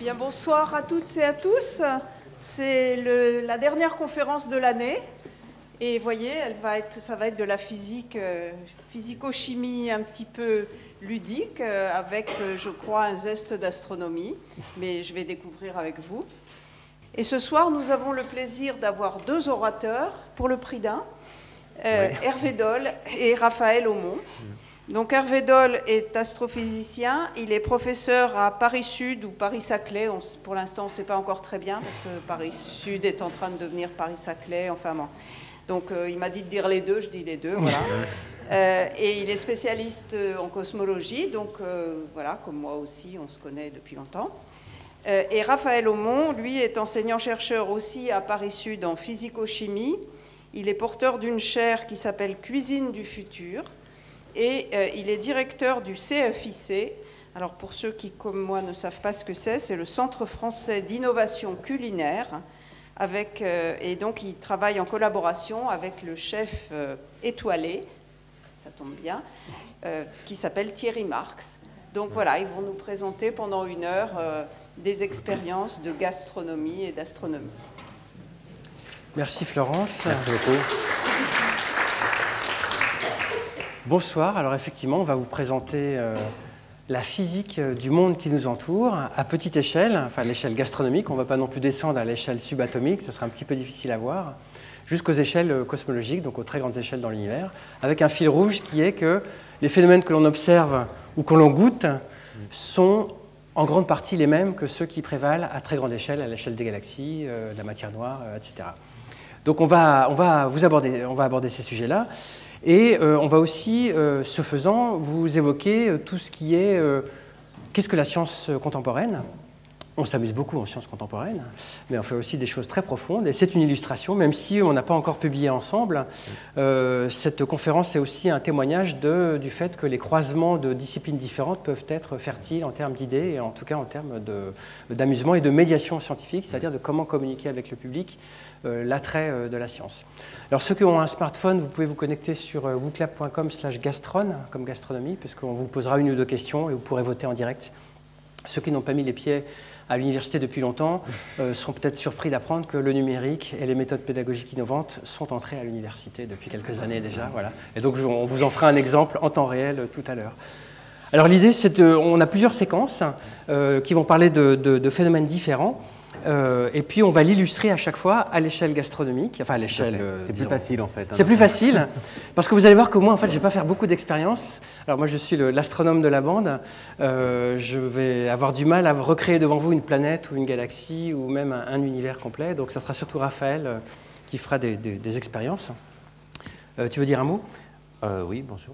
Bien, bonsoir à toutes et à tous. C'est la dernière conférence de l'année. Et vous voyez, ça va être de la physique, physico-chimie un petit peu ludique, avec, je crois, un zeste d'astronomie. Mais je vais découvrir avec vous. Et ce soir, nous avons le plaisir d'avoir deux orateurs pour le prix d'un, Hervé Doll et Raphaël Aumont. Donc Hervé Doll est astrophysicien, il est professeur à Paris-Sud ou Paris-Saclay, pour l'instant on ne sait pas encore très bien parce que Paris-Sud est en train de devenir Paris-Saclay, enfin bon. Donc il m'a dit de dire les deux, je dis les deux, voilà. Et il est spécialiste en cosmologie, donc voilà, comme moi aussi, on se connaît depuis longtemps. Et Raphaël Aumont, lui, est enseignant-chercheur aussi à Paris-Sud en physico-chimie. Il est porteur d'une chaire qui s'appelle Cuisine du futur. Et il est directeur du CFIC. Alors pour ceux qui, comme moi, ne savent pas ce que c'est le Centre français d'innovation culinaire. Et donc il travaille en collaboration avec le chef étoilé, ça tombe bien, qui s'appelle Thierry Marx. Donc voilà, ils vont nous présenter pendant 1 heure des expériences de gastronomie et d'astronomie. Merci Florence. Merci beaucoup. Bonsoir, alors effectivement on va vous présenter la physique du monde qui nous entoure à petite échelle, enfin l'échelle gastronomique, on ne va pas non plus descendre à l'échelle subatomique, ça sera un petit peu difficile à voir, jusqu'aux échelles cosmologiques, donc aux très grandes échelles dans l'univers, avec un fil rouge qui est que les phénomènes que l'on observe ou que l'on goûte sont en grande partie les mêmes que ceux qui prévalent à très grande échelle, à l'échelle des galaxies, de la matière noire, etc. Donc on va aborder ces sujets-là. Et on va aussi, ce faisant, vous évoquer tout ce qui est qu'est-ce que la science contemporaine. On s'amuse beaucoup en sciences contemporaines, mais on fait aussi des choses très profondes. Et c'est une illustration, même si on n'a pas encore publié ensemble, cette conférence est aussi un témoignage du fait que les croisements de disciplines différentes peuvent être fertiles en termes d'idées, et en tout cas en termes d'amusement et de médiation scientifique, c'est-à-dire de comment communiquer avec le public l'attrait de la science. Alors ceux qui ont un smartphone, vous pouvez vous connecter sur wooklab.com/gastron, comme gastronomie, puisqu'on vous posera 1 ou 2 questions et vous pourrez voter en direct. Ceux qui n'ont pas mis les pieds à l'université depuis longtemps seront peut-être surpris d'apprendre que le numérique et les méthodes pédagogiques innovantes sont entrées à l'université depuis quelques années déjà. Voilà. Et donc on vous en fera un exemple en temps réel tout à l'heure. Alors l'idée, c'est on a plusieurs séquences qui vont parler de phénomènes différents. Et puis on va l'illustrer à chaque fois à l'échelle gastronomique, enfin à l'échelle. C'est plus facile en fait. C'est plus facile parce que vous allez voir que moi en fait je vais pas faire beaucoup d'expériences. Alors moi je suis l'astronome de la bande. Je vais avoir du mal à recréer devant vous une planète ou une galaxie ou même un univers complet. Donc ça sera surtout Raphaël qui fera des expériences. Tu veux dire un mot ? Oui, bonjour.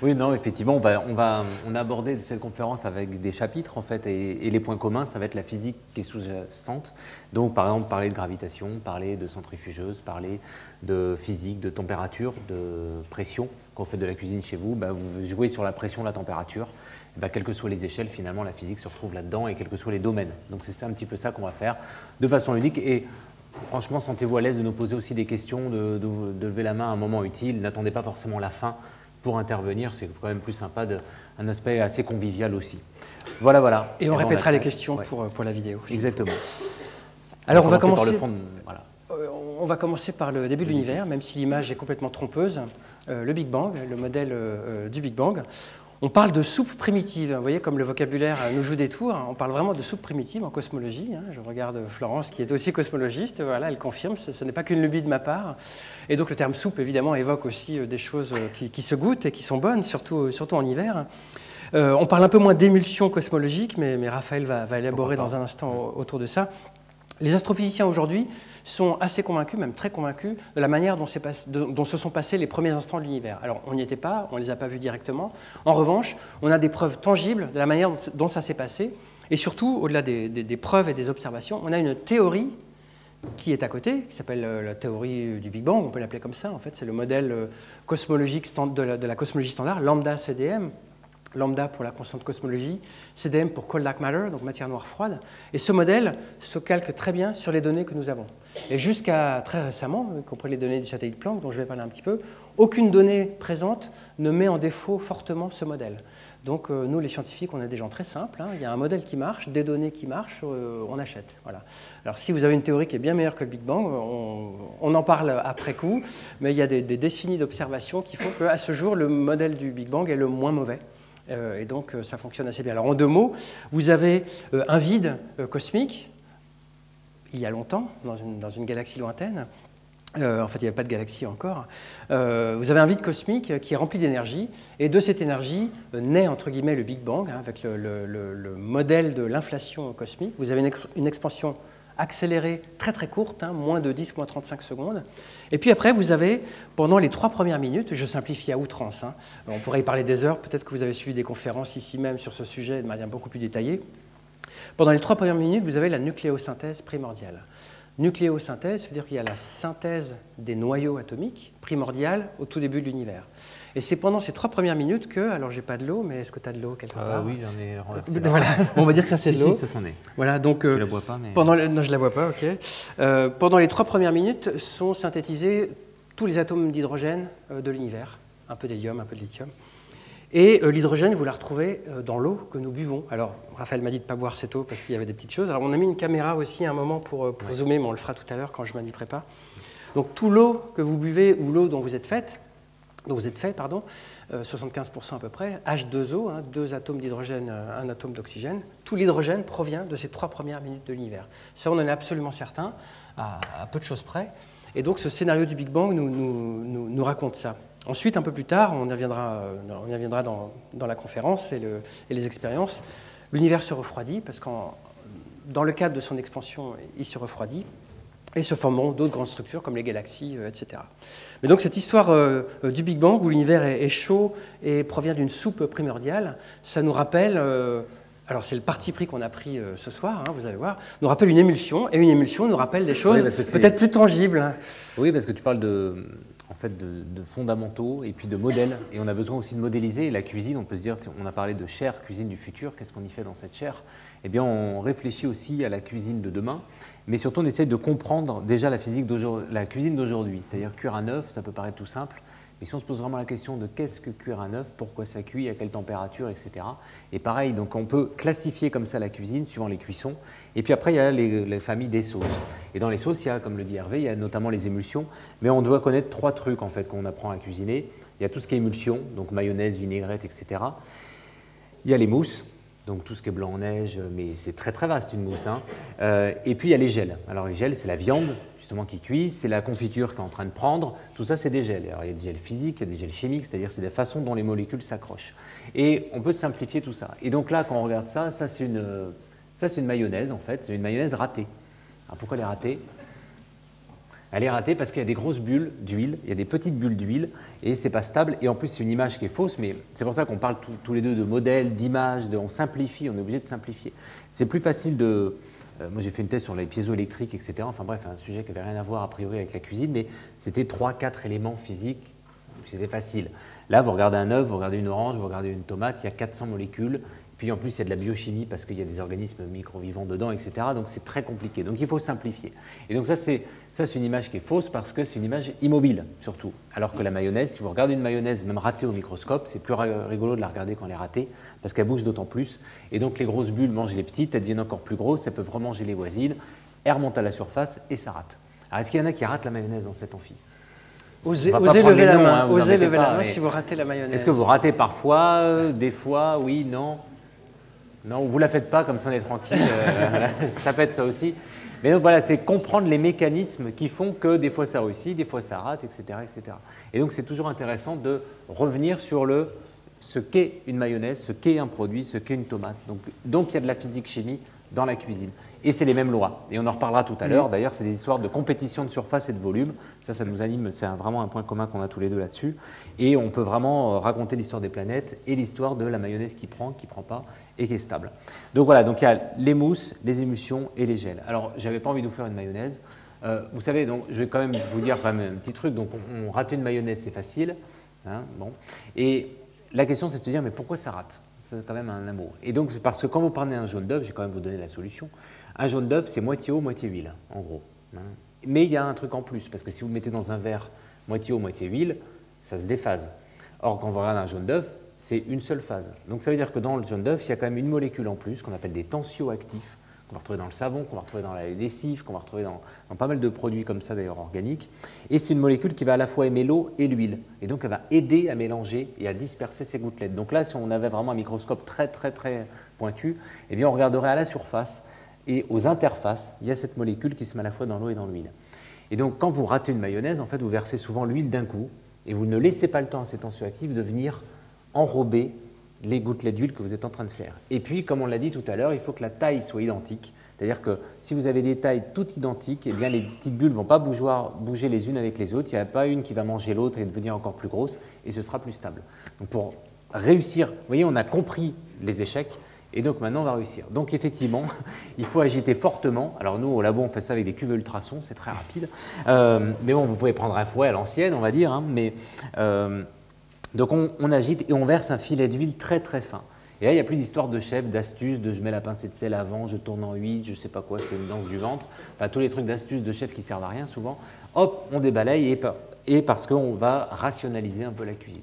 Oui, non, effectivement, on a abordé cette conférence avec des chapitres, en fait, et les points communs, ça va être la physique qui est sous-jacente. Donc, par exemple, parler de gravitation, parler de centrifugeuse, parler de physique, de température, de pression. Quand vous faites de la cuisine chez vous, vous jouez sur la pression, la température. Et quelles que soient les échelles, finalement, la physique se retrouve là-dedans, et quels que soient les domaines. Donc, c'est un petit peu ça qu'on va faire de façon ludique. Et franchement, sentez-vous à l'aise de nous poser aussi des questions, de lever la main à un moment utile. N'attendez pas forcément la fin pour intervenir. C'est quand même plus sympa, un aspect assez convivial aussi. Voilà. Et on répétera les questions pour la vidéo. Exactement. Alors on va commencer par le fond. Voilà. On va commencer par le début de l'univers, même si l'image est complètement trompeuse. Le Big Bang, le modèle du Big Bang. On parle de soupe primitive, vous voyez comme le vocabulaire nous joue des tours, on parle vraiment de soupe primitive en cosmologie. Je regarde Florence qui est aussi cosmologiste, voilà, elle confirme, ce n'est pas qu'une lubie de ma part. Et donc le terme soupe évidemment évoque aussi des choses qui se goûtent et qui sont bonnes, surtout en hiver. On parle un peu moins d'émulsion cosmologique, mais Raphaël va élaborer dans un instant autour de ça. Les astrophysiciens aujourd'hui sont assez convaincus, même très convaincus, de la manière dont se sont passés les premiers instants de l'univers. Alors, on n'y était pas, on ne les a pas vus directement. En revanche, on a des preuves tangibles de la manière dont ça s'est passé. Et surtout, au-delà des preuves et des observations, on a une théorie qui est à côté, qui s'appelle la théorie du Big Bang, on peut l'appeler comme ça. En fait, c'est le modèle cosmologique de la cosmologie standard, lambda CDM, lambda pour la constante cosmologie, CDM pour cold dark matter, donc matière noire froide. Et ce modèle se calque très bien sur les données que nous avons. Et jusqu'à très récemment, y compris les données du satellite Planck, dont je vais parler un petit peu, aucune donnée présente ne met en défaut fortement ce modèle. Donc nous, les scientifiques, on est des gens très simples. Hein. Il y a un modèle qui marche, des données qui marchent, on achète. Voilà. Alors si vous avez une théorie qui est bien meilleure que le Big Bang, on en parle après coup, mais il y a des décennies d'observations qui font qu'à ce jour, le modèle du Big Bang est le moins mauvais. Et donc ça fonctionne assez bien. Alors en 2 mots, vous avez un vide cosmique, il y a longtemps, dans une galaxie lointaine. En fait, il n'y avait pas de galaxie encore. Vous avez un vide cosmique qui est rempli d'énergie, et de cette énergie naît, entre guillemets, le Big Bang, hein, avec le modèle de l'inflation cosmique. Vous avez une expansion accélérée très très courte, hein, moins de 10, moins 35 secondes. Et puis après, vous avez, pendant les 3 premières minutes, je simplifie à outrance, hein, on pourrait y parler des heures, peut-être que vous avez suivi des conférences ici même sur ce sujet de manière beaucoup plus détaillée. Pendant les 3 premières minutes, vous avez la nucléosynthèse primordiale. Nucléosynthèse, ça veut dire qu'il y a la synthèse des noyaux atomiques primordiales au tout début de l'univers. Et c'est pendant ces 3 premières minutes que, alors j'ai pas de l'eau, mais est-ce que tu as de l'eau quelque part? Oui, j'en ai. Voilà. Bon, on va dire que ça c'est de l'eau. Si, ça s'en est. Voilà, donc, tu la bois pas, mais. Non, je la bois pas, ok. Pendant les 3 premières minutes sont synthétisés tous les atomes d'hydrogène de l'univers, un peu d'hélium, un peu de lithium. Et l'hydrogène, vous la retrouvez dans l'eau que nous buvons. Alors, Raphaël m'a dit de ne pas boire cette eau parce qu'il y avait des petites choses. Alors, on a mis une caméra aussi à un moment pour zoomer, mais on le fera tout à l'heure quand je m'indiquerai pas. Donc, tout l'eau que vous buvez ou l'eau dont vous êtes fait, 75% à peu près, H2O, hein, 2 atomes d'hydrogène, 1 atome d'oxygène, tout l'hydrogène provient de ces 3 premières minutes de l'univers. Ça, on en est absolument certain, à peu de choses près. Et donc, ce scénario du Big Bang nous raconte ça. Ensuite, un peu plus tard, on y reviendra dans la conférence et les expériences, l'univers se refroidit parce que dans le cadre de son expansion, il se refroidit et se formeront d'autres grandes structures comme les galaxies, etc. Mais donc cette histoire du Big Bang où l'univers est chaud et provient d'une soupe primordiale, ça nous rappelle, alors c'est le parti pris qu'on a pris ce soir, hein, vous allez voir, nous rappelle une émulsion, et une émulsion nous rappelle des choses peut-être plus tangibles. Oui, parce que tu parles de fondamentaux et puis de modèles. Et on a besoin aussi de modéliser. Et la cuisine, on peut se dire, on a parlé de chair, cuisine du futur, qu'est-ce qu'on y fait dans cette chair? Eh bien, on réfléchit aussi à la cuisine de demain, mais surtout on essaie de comprendre déjà la cuisine d'aujourd'hui. C'est-à-dire cuire un œuf, ça peut paraître tout simple, mais si on se pose vraiment la question de qu'est-ce que cuire un œuf, pourquoi ça cuit, à quelle température, etc. Et pareil, donc on peut classifier comme ça la cuisine suivant les cuissons. Et puis après, il y a les familles des sauces. Et dans les sauces, il y a, comme le dit Hervé, il y a notamment les émulsions. Mais on doit connaître 3 trucs en fait qu'on apprend à cuisiner. Il y a tout ce qui est émulsion, donc mayonnaise, vinaigrette, etc. Il y a les mousses, donc tout ce qui est blanc en neige, mais c'est très très vaste une mousse. Hein. Et puis il y a les gels. Alors les gels, c'est la viande justement qui cuit, c'est la confiture qui est en train de prendre. Tout ça, c'est des gels. Alors il y a des gels physiques, il y a des gels chimiques, c'est-à-dire c'est des façons dont les molécules s'accrochent. Et on peut simplifier tout ça. Et donc là, quand on regarde ça, c'est une mayonnaise en fait, c'est une mayonnaise ratée. Alors pourquoi elle est ratée? Elle est ratée parce qu'il y a des grosses bulles d'huile, il y a des petites bulles d'huile et c'est pas stable. Et en plus, c'est une image qui est fausse, mais c'est pour ça qu'on parle tous les deux de modèles, d'images, on simplifie, on est obligé de simplifier. C'est plus facile de. Moi, j'ai fait une thèse sur les piézoélectriques, etc. Enfin bref, un sujet qui n'avait rien à voir a priori avec la cuisine, mais c'était 3-4 éléments physiques, c'était facile. Là, vous regardez un œuf, vous regardez une orange, vous regardez une tomate, il y a 400 molécules. Puis en plus, il y a de la biochimie parce qu'il y a des organismes micro-vivants dedans, etc. Donc c'est très compliqué. Donc il faut simplifier. Et donc ça, c'est une image qui est fausse parce que c'est une image immobile, surtout. Alors que la mayonnaise, si vous regardez une mayonnaise, même ratée au microscope, c'est plus rigolo de la regarder quand elle est ratée parce qu'elle bouge d'autant plus. Et donc les grosses bulles mangent les petites, elles deviennent encore plus grosses, elles peuvent remanger les voisines, elles remontent à la surface et ça rate. Alors est-ce qu'il y en a qui ratent la mayonnaise dans cet amphi? Osez lever la main, osez lever la main mais si vous ratez la mayonnaise. Est-ce que vous ratez parfois, des fois, oui, non? Non, vous ne la faites pas, comme ça on est tranquille, ça peut être ça aussi. Mais donc voilà, c'est comprendre les mécanismes qui font que des fois ça réussit, des fois ça rate, etc. etc. Et donc c'est toujours intéressant de revenir sur ce qu'est une mayonnaise, ce qu'est un produit, ce qu'est une tomate. Donc il y a de la physique-chimie dans la cuisine. Et c'est les mêmes lois. Et on en reparlera tout à l'heure. D'ailleurs, c'est des histoires de compétition de surface et de volume. Ça nous anime. C'est vraiment un point commun qu'on a tous les deux là-dessus. Et on peut vraiment raconter l'histoire des planètes et l'histoire de la mayonnaise qui prend pas et qui est stable. Donc voilà, donc il y a les mousses, les émulsions et les gels. Alors, j'avais pas envie de vous faire une mayonnaise. Vous savez, donc, je vais quand même vous dire quand même un petit truc. Donc, on rate une mayonnaise, c'est facile. Hein, bon. Et la question, c'est de se dire, mais pourquoi ça rate ? c'est quand même un amour. Et donc, parce que quand vous prenez un jaune d'œuf, je vais quand même vous donner la solution. Un jaune d'œuf, c'est moitié eau, moitié huile, en gros. Mais il y a un truc en plus, parce que si vous mettez dans un verre moitié eau, moitié huile, ça se déphase. Or, quand vous regardez un jaune d'œuf, c'est une seule phase. Donc ça veut dire que dans le jaune d'œuf, il y a quand même une molécule en plus qu'on appelle des tensioactifs, qu'on va retrouver dans le savon, qu'on va retrouver dans la lessive, qu'on va retrouver dans pas mal de produits comme ça d'ailleurs organiques. Et c'est une molécule qui va à la fois aimer l'eau et l'huile. Et donc elle va aider à mélanger et à disperser ces gouttelettes. Donc là, si on avait vraiment un microscope très pointu, eh bien on regarderait à la surface et aux interfaces, il y a cette molécule qui se met à la fois dans l'eau et dans l'huile. Et donc quand vous ratez une mayonnaise, en fait, vous versez souvent l'huile d'un coup et vous ne laissez pas le temps à ces tensioactifs de venir enrober les gouttelettes d'huile que vous êtes en train de faire. Et puis, comme on l'a dit tout à l'heure, il faut que la taille soit identique. C'est-à-dire que si vous avez des tailles toutes identiques, eh bien, les petites bulles ne vont pas bouger les unes avec les autres. Il n'y a pas une qui va manger l'autre et devenir encore plus grosse, et ce sera plus stable. Donc, pour réussir, vous voyez, on a compris les échecs, et donc maintenant, on va réussir. Donc, effectivement, il faut agiter fortement. Alors, nous, au labo, on fait ça avec des cuves ultrasons, c'est très rapide. Mais bon, vous pouvez prendre un fouet à l'ancienne, on va dire, hein, mais... donc on agite et on verse un filet d'huile très fin. Et là, il n'y a plus d'histoire de chef, d'astuce, de je mets la pincée de sel avant, je tourne en 8, je ne sais pas quoi, c'est une danse du ventre. Enfin, tous les trucs d'astuce de chef qui ne servent à rien souvent. Hop, on débalaye et parce qu'on va rationaliser un peu la cuisine.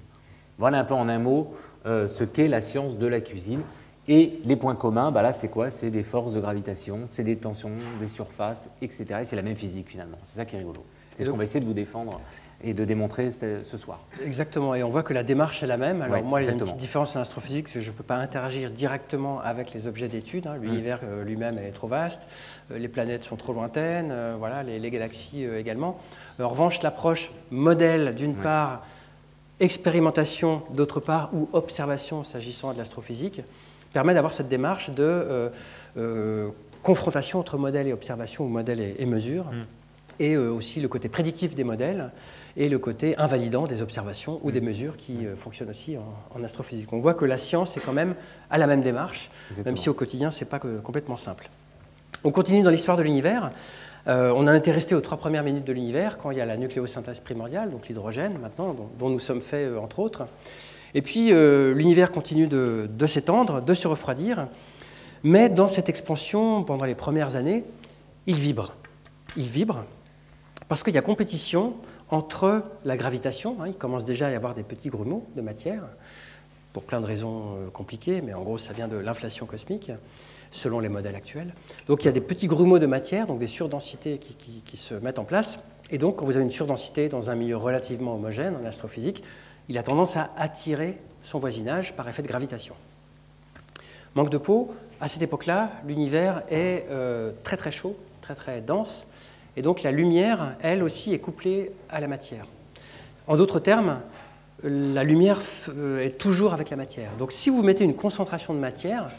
Voilà un peu en un mot ce qu'est la science de la cuisine. Et les points communs, bah là, c'est quoi? C'est des forces de gravitation, c'est des tensions, des surfaces, etc. Et c'est la même physique finalement. C'est ça qui est rigolo. C'est ce qu'on va essayer de vous défendre et de démontrer ce soir. Exactement, et on voit que la démarche est la même. Alors moi, il y a une petite exactement. différence en astrophysique, c'est que je ne peux pas interagir directement avec les objets d'étude. L'univers lui-même est trop vaste, les planètes sont trop lointaines, voilà, les galaxies également. En revanche, l'approche modèle, d'une part, expérimentation, d'autre part, ou observation, s'agissant de l'astrophysique, permet d'avoir cette démarche de confrontation entre modèle et observation, ou modèle et mesure. Et aussi le côté prédictif des modèles et le côté invalidant des observations ou des mesures qui fonctionnent aussi en astrophysique. On voit que la science est quand même à la même démarche, même si au quotidien, ce n'est pas complètement simple. On continue dans l'histoire de l'univers. On en était resté aux 3 premières minutes de l'univers, quand il y a la nucléosynthèse primordiale, donc l'hydrogène maintenant, dont nous sommes faits entre autres. Et puis l'univers continue de s'étendre, de se refroidir, mais dans cette expansion, pendant les premières années, il vibre. Il vibre. Parce qu'il y a compétition entre la gravitation, il commence déjà à y avoir des petits grumeaux de matière, pour plein de raisons compliquées, mais en gros ça vient de l'inflation cosmique, selon les modèles actuels. Donc il y a des petits grumeaux de matière, donc des surdensités qui se mettent en place, et donc quand vous avez une surdensité dans un milieu relativement homogène en astrophysique, il a tendance à attirer son voisinage par effet de gravitation. Manque de peau, à cette époque-là, l'univers est très chaud, très dense, et donc la lumière, elle aussi, est couplée à la matière. En d'autres termes, la lumière est toujours avec la matière. Donc si vous mettez une concentration de matière,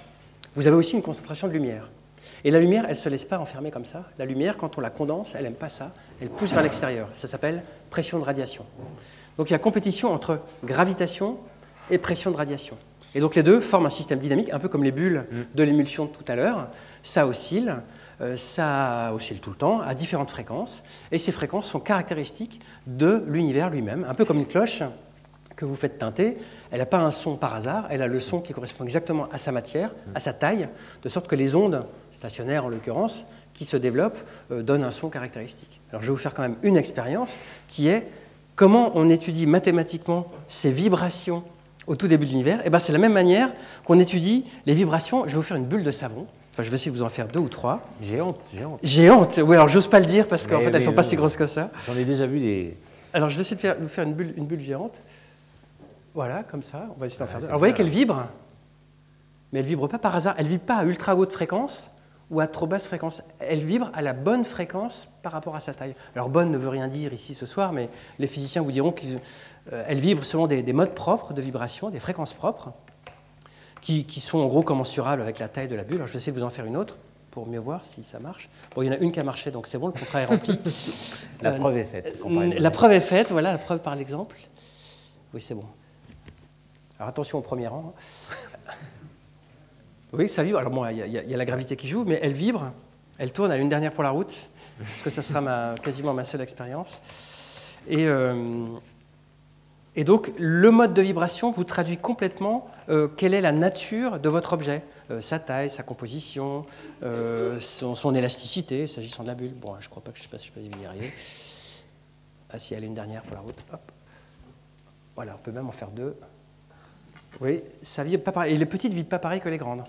vous avez aussi une concentration de lumière. Et la lumière, elle ne se laisse pas enfermer comme ça. La lumière, quand on la condense, elle n'aime pas ça, elle pousse vers l'extérieur. Ça s'appelle pression de radiation. Donc il y a compétition entre gravitation et pression de radiation. Et donc les deux forment un système dynamique, un peu comme les bulles de l'émulsion de tout à l'heure. Ça oscille tout le temps, à différentes fréquences. Et ces fréquences sont caractéristiques de l'univers lui-même, un peu comme une cloche que vous faites teinter. Elle n'a pas un son par hasard, elle a le son qui correspond exactement à sa matière, à sa taille, de sorte que les ondes, stationnaires en l'occurrence, qui se développent, donnent un son caractéristique. Alors je vais vous faire quand même une expérience qui est comment on étudie mathématiquement ces vibrations au tout début de l'univers. Et bien c'est la même manière qu'on étudie les vibrations. Je vais vous faire une bulle de savon. Enfin, je vais essayer de vous en faire 2 ou 3. J'ai honte. J'ai honte. Oui, alors j'ose pas le dire parce qu'en fait, elles ne sont pas si grosses que ça. J'en ai déjà vu des... Alors, je vais essayer de vous faire une bulle géante. Voilà, comme ça. On va essayer d'en faire 2. Alors, vous voyez qu'elle vibre, mais elle ne vibre pas par hasard. Elle ne vibre pas à ultra haute fréquence ou à trop basse fréquence. Elle vibre à la bonne fréquence par rapport à sa taille. Alors, bonne ne veut rien dire ici ce soir, mais les physiciens vous diront qu'elle vibre selon des modes propres de vibration, des fréquences propres, qui sont en gros commensurables avec la taille de la bulle. Alors, je vais essayer de vous en faire une autre pour mieux voir si ça marche. Bon, il y en a une qui a marché, donc c'est bon, le contrat est rempli. La preuve est faite. La preuve est faite, voilà, la preuve par l'exemple. Oui, c'est bon. Alors attention au premier rang. Oui, ça vibre. Alors bon, il y a la gravité qui joue, mais elle vibre, elle tourne, elle a une dernière pour la route, parce que ça sera quasiment ma seule expérience. Et Et donc, le mode de vibration vous traduit complètement quelle est la nature de votre objet, sa taille, sa composition, son élasticité, s'agissant de la bulle. Bon, je crois pas que je sais pas si je peux y arriver. Ah si, elle est une dernière pour la route. Hop. Voilà, on peut même en faire 2. Oui, ça vibre pas pareil. Et les petites vibrent pas pareil que les grandes,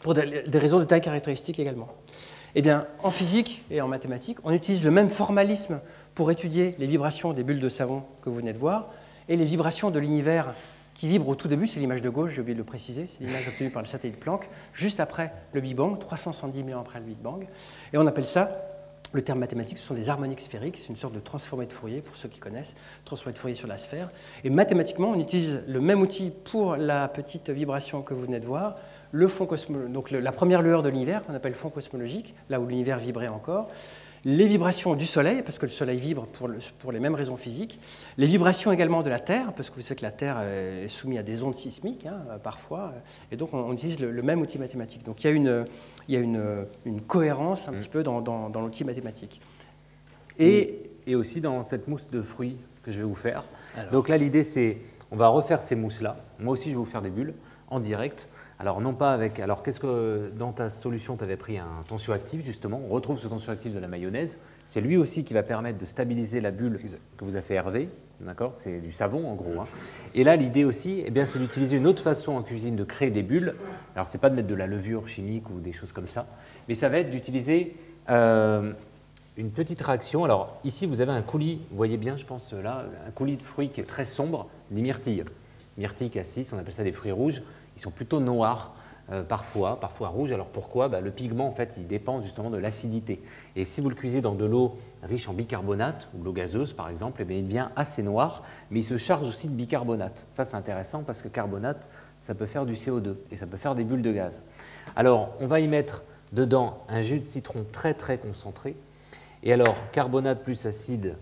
pour des raisons de taille caractéristique également. Eh bien, en physique et en mathématiques, on utilise le même formalisme pour étudier les vibrations des bulles de savon que vous venez de voir et les vibrations de l'univers qui vibre au tout début. C'est l'image de gauche, j'ai oublié de le préciser, c'est l'image obtenue par le satellite Planck, juste après le Big Bang, 370 000 ans après le Big Bang. Et on appelle ça, le terme mathématique, ce sont des harmoniques sphériques, c'est une sorte de transformé de Fourier, pour ceux qui connaissent, transformé de Fourier sur la sphère. Et mathématiquement, on utilise le même outil pour la petite vibration que vous venez de voir, le fond donc la première lueur de l'univers, qu'on appelle fond cosmologique, là où l'univers vibrait encore, les vibrations du Soleil, parce que le Soleil vibre pour les mêmes raisons physiques, les vibrations également de la Terre, parce que vous savez que la Terre est soumise à des ondes sismiques, parfois, et donc on utilise le même outil mathématique. Donc il y a une cohérence un petit peu dans l'outil mathématique. Et aussi dans cette mousse de fruits que je vais vous faire. Alors. Donc là, l'idée, c'est, on va refaire ces mousses-là. Moi aussi, je vais vous faire des bulles en direct. Alors, non pas avec... Alors, qu'est-ce que dans ta solution, tu avais pris un tensioactif, justement. On retrouve ce tensioactif de la mayonnaise. C'est lui aussi qui va permettre de stabiliser la bulle que vous a fait Hervé. D'accord? C'est du savon, en gros. Et là, l'idée aussi, eh bien, c'est d'utiliser une autre façon en cuisine de créer des bulles. Alors, ce n'est pas de mettre de la levure chimique ou des choses comme ça, mais ça va être d'utiliser une petite réaction. Alors, ici, vous avez un coulis, vous voyez bien, je pense, là, un coulis de fruits qui est très sombre, des myrtilles. Myrtilles cassis, on appelle ça des fruits rouges. Ils sont plutôt noirs, parfois rouges. Alors pourquoi? Le pigment, en fait, il dépend justement de l'acidité. Et si vous le cuisez dans de l'eau riche en bicarbonate, ou l'eau gazeuse par exemple, eh bien, il devient assez noir, mais il se charge aussi de bicarbonate. Ça, c'est intéressant parce que carbonate, ça peut faire du CO2 et ça peut faire des bulles de gaz. Alors, on va y mettre dedans un jus de citron très très concentré. Et alors, carbonate plus acide,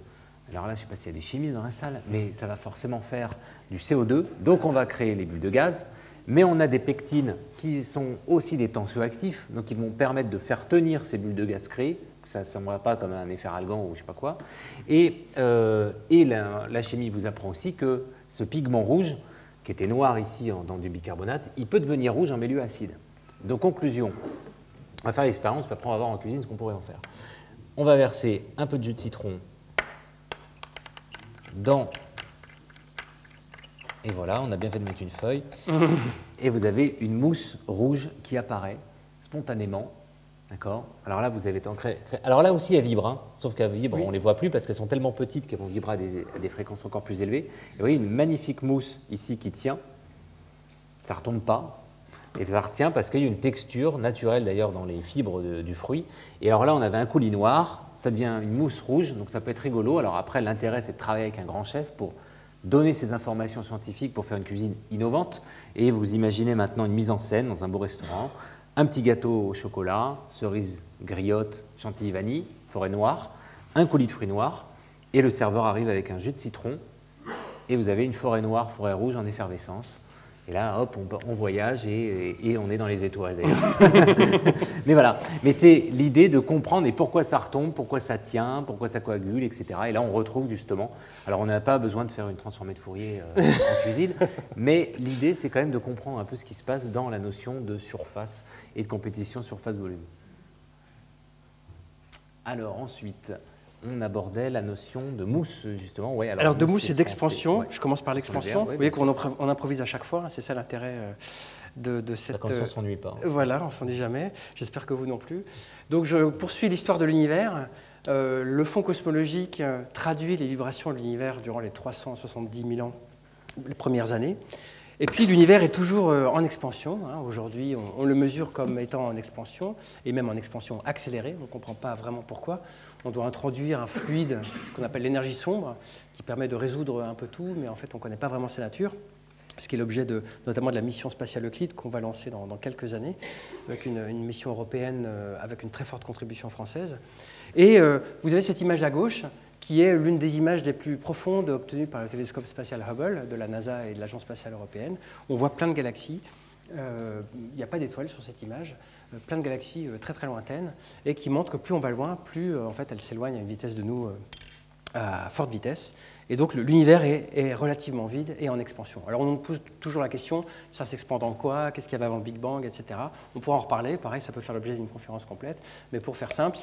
alors là, je ne sais pas s'il y a des chimistes dans la salle, mais ça va forcément faire du CO2. Donc, on va créer les bulles de gaz. Mais on a des pectines qui sont aussi des tensioactifs, donc qui vont permettre de faire tenir ces bulles de gaz créées. Ça ne va pas comme un effet Argan ou je ne sais pas quoi. Et la chimie vous apprend aussi que ce pigment rouge, qui était noir ici dans du bicarbonate, il peut devenir rouge en milieu acide. Donc, conclusion, on va faire l'expérience, puis après on va voir en cuisine ce qu'on pourrait en faire. On va verser un peu de jus de citron dans... Et voilà, on a bien fait de mettre une feuille. Et vous avez une mousse rouge qui apparaît spontanément. D'accord? Alors là, vous avez alors là aussi, elles vibrent, sauf qu'elles vibrent, oui. On ne les voit plus parce qu'elles sont tellement petites qu'elles vont vibrer à des fréquences encore plus élevées. Et vous voyez une magnifique mousse ici qui tient. Ça ne retombe pas. Et ça retient parce qu'il y a une texture naturelle d'ailleurs dans les fibres du fruit. Et alors là, on avait un coulis noir, ça devient une mousse rouge, donc ça peut être rigolo. Alors après, l'intérêt, c'est de travailler avec un grand chef pour donner ces informations scientifiques pour faire une cuisine innovante. Et vous imaginez maintenant une mise en scène dans un beau restaurant, un petit gâteau au chocolat, cerise griotte, chantilly vanille, forêt noire, un coulis de fruits noirs, et le serveur arrive avec un jus de citron, et vous avez une forêt noire, forêt rouge en effervescence. Et là, hop, on voyage et on est dans les étoiles d'ailleurs. Mais voilà, mais c'est l'idée de comprendre et pourquoi ça retombe, pourquoi ça tient, pourquoi ça coagule, etc. Et là, on retrouve justement, alors on n'a pas besoin de faire une transformée de Fourier en cuisine, mais l'idée, c'est quand même de comprendre un peu ce qui se passe dans la notion de surface et de compétition surface-volume. Alors ensuite... on abordait la notion de mousse, justement. Ouais, alors de mousse et d'expansion. Ouais. Je commence par l'expansion. Ouais, vous voyez qu'on improvise à chaque fois. C'est ça l'intérêt de cette... Comme ça, on ne s'ennuie pas. Voilà, on ne s'ennuie jamais. J'espère que vous non plus. Donc, je poursuis l'histoire de l'univers. Le fond cosmologique traduit les vibrations de l'univers durant les 370 000 ans, les premières années. Et puis l'univers est toujours en expansion. Aujourd'hui, on le mesure comme étant en expansion, et même en expansion accélérée. On ne comprend pas vraiment pourquoi. On doit introduire un fluide, ce qu'on appelle l'énergie sombre, qui permet de résoudre un peu tout, mais en fait, on ne connaît pas vraiment sa nature. Ce qui est l'objet notamment de la mission spatiale Euclide qu'on va lancer dans quelques années, avec une mission européenne avec une très forte contribution française. Et vous avez cette image à gauche, qui est l'une des images les plus profondes obtenues par le télescope spatial Hubble de la NASA et de l'Agence spatiale européenne. On voit plein de galaxies. Il n'y a pas d'étoiles sur cette image. Plein de galaxies très très lointaines et qui montrent que plus on va loin, plus en fait elles s'éloignent à une vitesse de nous à forte vitesse. Et donc l'univers est relativement vide et en expansion. Alors on nous pose toujours la question, ça s'expand en quoi? Qu'est-ce qu'il y avait avant le Big Bang, etc. On pourra en reparler, pareil, ça peut faire l'objet d'une conférence complète. Mais pour faire simple,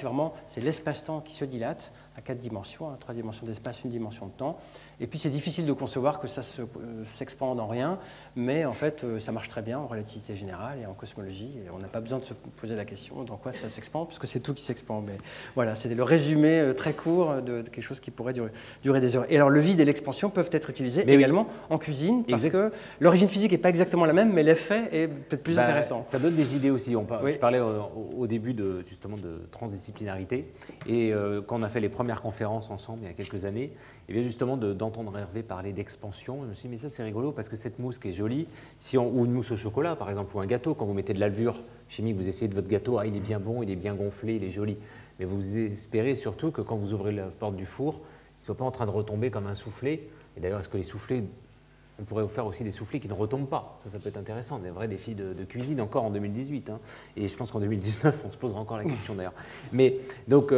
c'est l'espace-temps qui se dilate à 4 dimensions, 3 dimensions d'espace, 1 dimension de temps. Et puis c'est difficile de concevoir que ça s'expande en rien, mais en fait ça marche très bien en relativité générale et en cosmologie. Et on n'a pas besoin de se poser la question dans quoi ça s'expand, parce que c'est tout qui s'expand. Mais voilà, c'est le résumé très court de quelque chose qui pourrait durer des heures. Et alors le vide et l'expansion peuvent être utilisés également en cuisine, parce que l'origine physique n'est pas exactement la même, mais l'effet est peut-être plus intéressant. Ça donne des idées aussi. Tu parlais au début justement de transdisciplinarité, et quand on a fait les premières conférences ensemble il y a quelques années, et bien justement d'entendre Hervé parler d'expansion, je me suis dit mais ça c'est rigolo parce que cette mousse qui est jolie, ou une mousse au chocolat par exemple, ou un gâteau, quand vous mettez de la levure chimique, vous essayez de votre gâteau, il est bien bon, il est bien gonflé, il est joli, mais vous espérez surtout que quand vous ouvrez la porte du four, il ne soit pas en train de retomber comme un soufflé. Et d'ailleurs, est-ce que les soufflés, on pourrait vous faire aussi des soufflés qui ne retombent pas? Ça peut être intéressant, des vrais défis de cuisine encore en 2018. Hein. Et je pense qu'en 2019, on se posera encore la question d'ailleurs. Mais donc,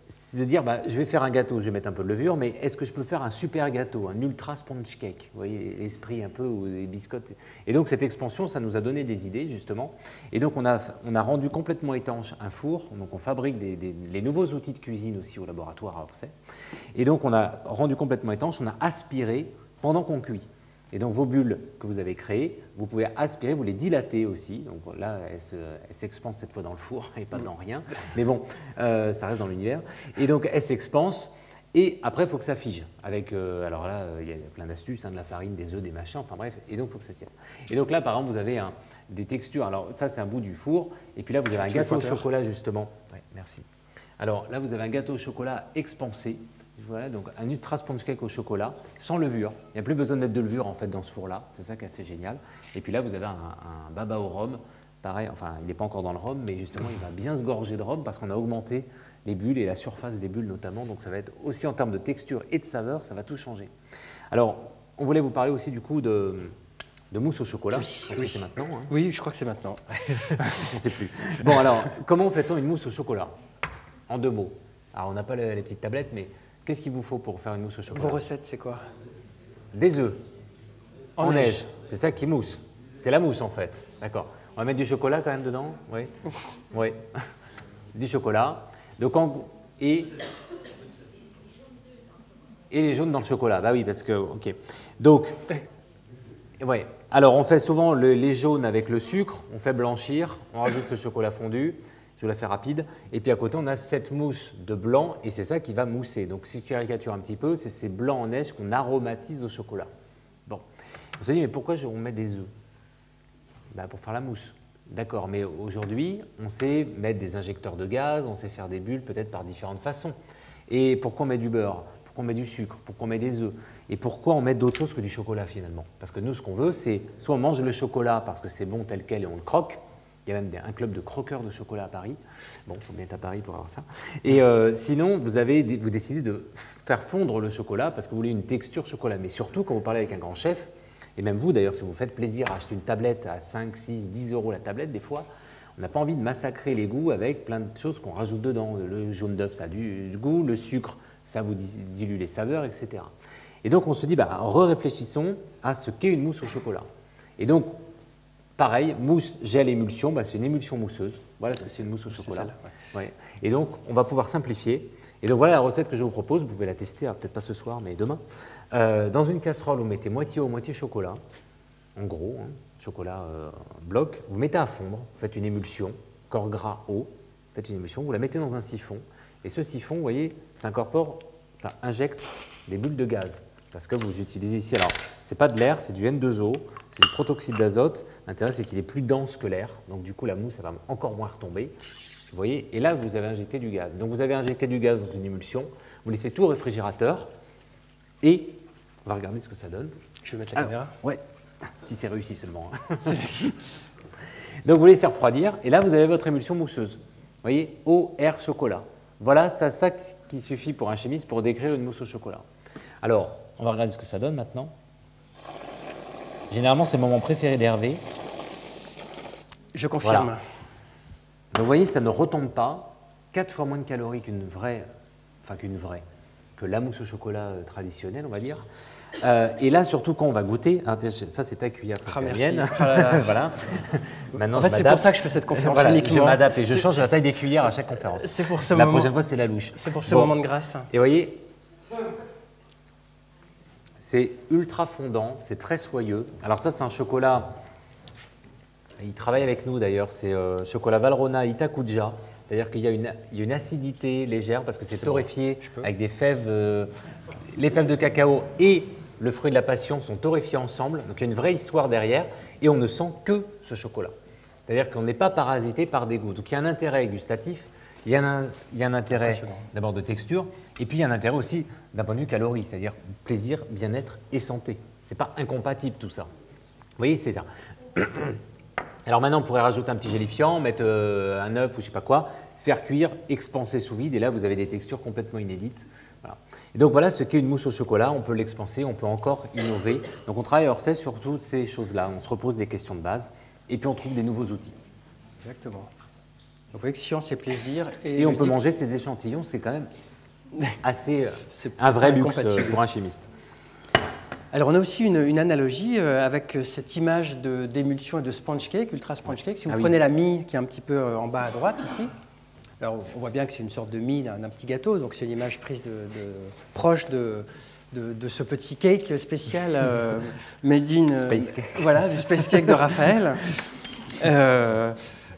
c'est de dire, je vais faire un gâteau, je vais mettre un peu de levure, mais est-ce que je peux faire un super gâteau, un ultra sponge cake? Vous voyez l'esprit un peu, ou des biscottes. Et donc, cette expansion, ça nous a donné des idées, justement. Et donc, on a rendu complètement étanche un four. Donc, on fabrique les nouveaux outils de cuisine aussi au laboratoire à Orsay. Et donc, on a rendu complètement étanche, on a aspiré pendant qu'on cuit. Et donc, vos bulles que vous avez créées, vous pouvez aspirer, vous les dilater aussi. Donc là, elles s'expansent cette fois dans le four et pas dans rien. Mais bon, ça reste dans l'univers. Et donc, elles s'expansent. Et après, il faut que ça fige. Alors là, il y a plein d'astuces, de la farine, des œufs, des machins, enfin bref. Et donc, il faut que ça tienne. Et donc là, par exemple, vous avez des textures. Alors ça, c'est un bout du four. Et puis là, vous avez un gâteau au chocolat, justement. Ouais, merci. Alors là, vous avez un gâteau au chocolat expansé. Voilà, donc un ultra sponge cake au chocolat, sans levure. Il n'y a plus besoin d'être de levure en fait dans ce four-là. C'est ça qui est assez génial. Et puis là, vous avez un baba au rhum. Pareil, enfin, il n'est pas encore dans le rhum, mais justement, il va bien se gorger de rhum parce qu'on a augmenté les bulles et la surface des bulles notamment. Donc ça va être aussi en termes de texture et de saveur, ça va tout changer. Alors, on voulait vous parler aussi du coup de mousse au chocolat. Est-ce que c'est maintenant? Hein? Oui, je crois que c'est maintenant. On ne sait plus. Bon, alors, comment fait-on une mousse au chocolat? En 2 mots. Alors, on n'a pas les petites tablettes, mais qu'est-ce qu'il vous faut pour faire une mousse au chocolat? Vos recettes, c'est quoi? Des œufs. En neige. C'est ça qui mousse. C'est la mousse en fait. D'accord. On va mettre du chocolat quand même dedans? Oui. Oui. Du chocolat. Donc, et les jaunes dans le chocolat. Bah oui, parce que. Ok. Donc. Ouais. Alors, on fait souvent les jaunes avec le sucre. On fait blanchir. On rajoute ce chocolat fondu. Je vous la fais rapide. Et puis à côté, on a cette mousse de blanc et c'est ça qui va mousser. Donc, si je caricature un petit peu, c'est ces blancs en neige qu'on aromatise au chocolat. Bon. On se dit, mais pourquoi on met des œufs? Pour faire la mousse. D'accord, mais aujourd'hui, on sait mettre des injecteurs de gaz, on sait faire des bulles peut-être par différentes façons. Et pourquoi on met du beurre? Pourquoi on met du sucre? Pourquoi on met des œufs? Et pourquoi on met d'autres choses que du chocolat finalement? Parce que nous, ce qu'on veut, c'est soit on mange le chocolat parce que c'est bon tel quel et on le croque. Il y a même un club de croqueurs de chocolat à Paris. Bon, il faut bien être à Paris pour avoir ça. Et sinon, vous décidez de faire fondre le chocolat parce que vous voulez une texture chocolat. Mais surtout, quand vous parlez avec un grand chef, et même vous d'ailleurs, si vous faites plaisir à acheter une tablette à 5, 6, 10 euros la tablette, des fois, on n'a pas envie de massacrer les goûts avec plein de choses qu'on rajoute dedans. Le jaune d'œuf, ça a du goût. Le sucre, ça vous dilue les saveurs, etc. Et donc, on se dit, réfléchissons à ce qu'est une mousse au chocolat. Et donc, pareil, mousse, gel, émulsion, c'est une émulsion mousseuse. Voilà ce que c'est une mousse au chocolat. Ouais. Et donc, on va pouvoir simplifier. Et donc, voilà la recette que je vous propose. Vous pouvez la tester, peut-être pas ce soir, mais demain. Dans une casserole, vous mettez moitié eau, moitié chocolat. En gros, chocolat bloc. Vous mettez à fondre. Vous faites une émulsion, corps gras, eau. Vous faites une émulsion. Vous la mettez dans un siphon. Et ce siphon, vous voyez, ça injecte des bulles de gaz. Parce que vous utilisez ici, alors, ce n'est pas de l'air, c'est du N2O. C'est du protoxyde d'azote. L'intérêt, c'est qu'il est plus dense que l'air. Donc, du coup, la mousse, elle va encore moins retomber. Vous voyez? Et là, vous avez injecté du gaz. Donc, vous avez injecté du gaz dans une émulsion. Vous laissez tout au réfrigérateur. Et on va regarder ce que ça donne. Je vais mettre la caméra. Ouais, si c'est réussi seulement. Donc, vous laissez refroidir. Et là, vous avez votre émulsion mousseuse. Vous voyez? Eau, air, chocolat. Voilà, c'est ça qui suffit pour un chimiste pour décrire une mousse au chocolat. Alors, on va regarder ce que ça donne maintenant. Généralement, c'est le moment préféré d'Hervé. Je confirme. Voilà. Donc, vous voyez, ça ne retombe pas. 4 fois moins de calories qu'une vraie. que la mousse au chocolat traditionnelle, on va dire. Et là, surtout quand on va goûter, hein, ça c'est ta cuillère, ça c'est la mienne. Voilà. Maintenant, en fait, c'est pour ça que je fais cette conférence uniquement. Je m'adapte et je change la taille des cuillères à chaque conférence. C'est pour ce la moment. Prochaine fois, c'est la louche. C'est pour ce moment de grâce. Et vous voyez, c'est ultra fondant, c'est très soyeux. Alors ça, c'est un chocolat, il travaille avec nous d'ailleurs, c'est chocolat Valrhona Itakuja. C'est-à-dire qu'il y a une acidité légère parce que c'est torréfié avec des fèves, les fèves de cacao et le fruit de la passion sont torréfiés ensemble. Donc il y a une vraie histoire derrière et on ne sent que ce chocolat. C'est-à-dire qu'on n'est pas parasité par des goûts. Donc il y a un intérêt gustatif, il y a un intérêt d'abord de texture et puis il y a un intérêt aussi d'un point de vue calories, c'est-à-dire plaisir, bien-être et santé. Ce n'est pas incompatible tout ça. Vous voyez, c'est ça. Alors maintenant, on pourrait rajouter un petit gélifiant, mettre un œuf ou je ne sais pas quoi, faire cuire, expanser sous vide, et là, vous avez des textures complètement inédites. Voilà. Et donc voilà ce qu'est une mousse au chocolat. On peut l'expanser, on peut encore innover. Donc on travaille à Orsay sur toutes ces choses-là. On se repose des questions de base, et puis on trouve des nouveaux outils. Exactement. Donc vous voyez que science et plaisir. Et on peut manger ces échantillons, c'est quand même assez un vrai luxe pour un chimiste. Alors on a aussi une analogie avec cette image d'émulsion et de sponge cake, ultra sponge cake. Si vous prenez la mie qui est un petit peu en bas à droite ici, alors on voit bien que c'est une sorte de mie d'un petit gâteau, donc c'est une image prise proche de ce petit cake spécial made in Space cake. Voilà, du space cake de Raphaël.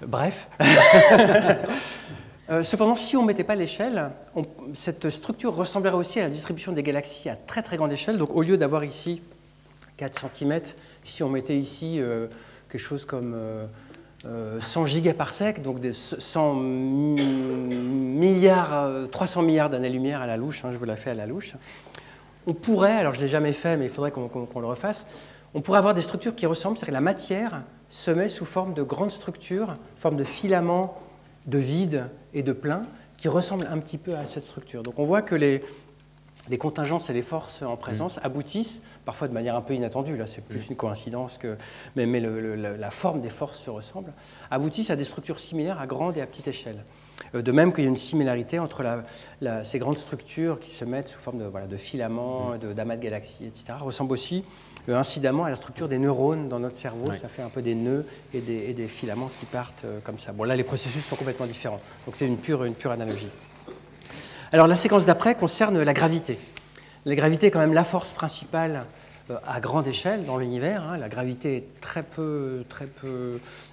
Bref. Cependant, si on ne mettait pas l'échelle, cette structure ressemblerait aussi à la distribution des galaxies à très très grande échelle. Donc au lieu d'avoir ici 4 cm, si on mettait ici quelque chose comme 100 gigaparsecs, donc des 100 milliards, 300 milliards d'années-lumière à la louche, hein, je vous la fais à la louche, on pourrait, alors je ne l'ai jamais fait, mais il faudrait qu'on le refasse, on pourrait avoir des structures qui ressemblent, c'est-à-dire que la matière se met sous forme de grandes structures, forme de filaments, de vide et de plein, qui ressemblent un petit peu à cette structure. Donc on voit que les contingences et les forces en présence aboutissent, parfois de manière un peu inattendue, là c'est plus une coïncidence, mais la forme des forces se ressemble, aboutissent à des structures similaires à grande et à petite échelle. De même qu'il y a une similarité entre ces grandes structures qui se mettent sous forme de filaments, d'amas de galaxies, etc., ressemblent aussi incidemment à la structure des neurones dans notre cerveau. Ça fait un peu des nœuds et des filaments qui partent comme ça. Bon, là, les processus sont complètement différents. Donc, c'est une pure analogie. Alors, la séquence d'après concerne la gravité. La gravité est quand même la force principale à grande échelle dans l'univers. Hein. La gravité est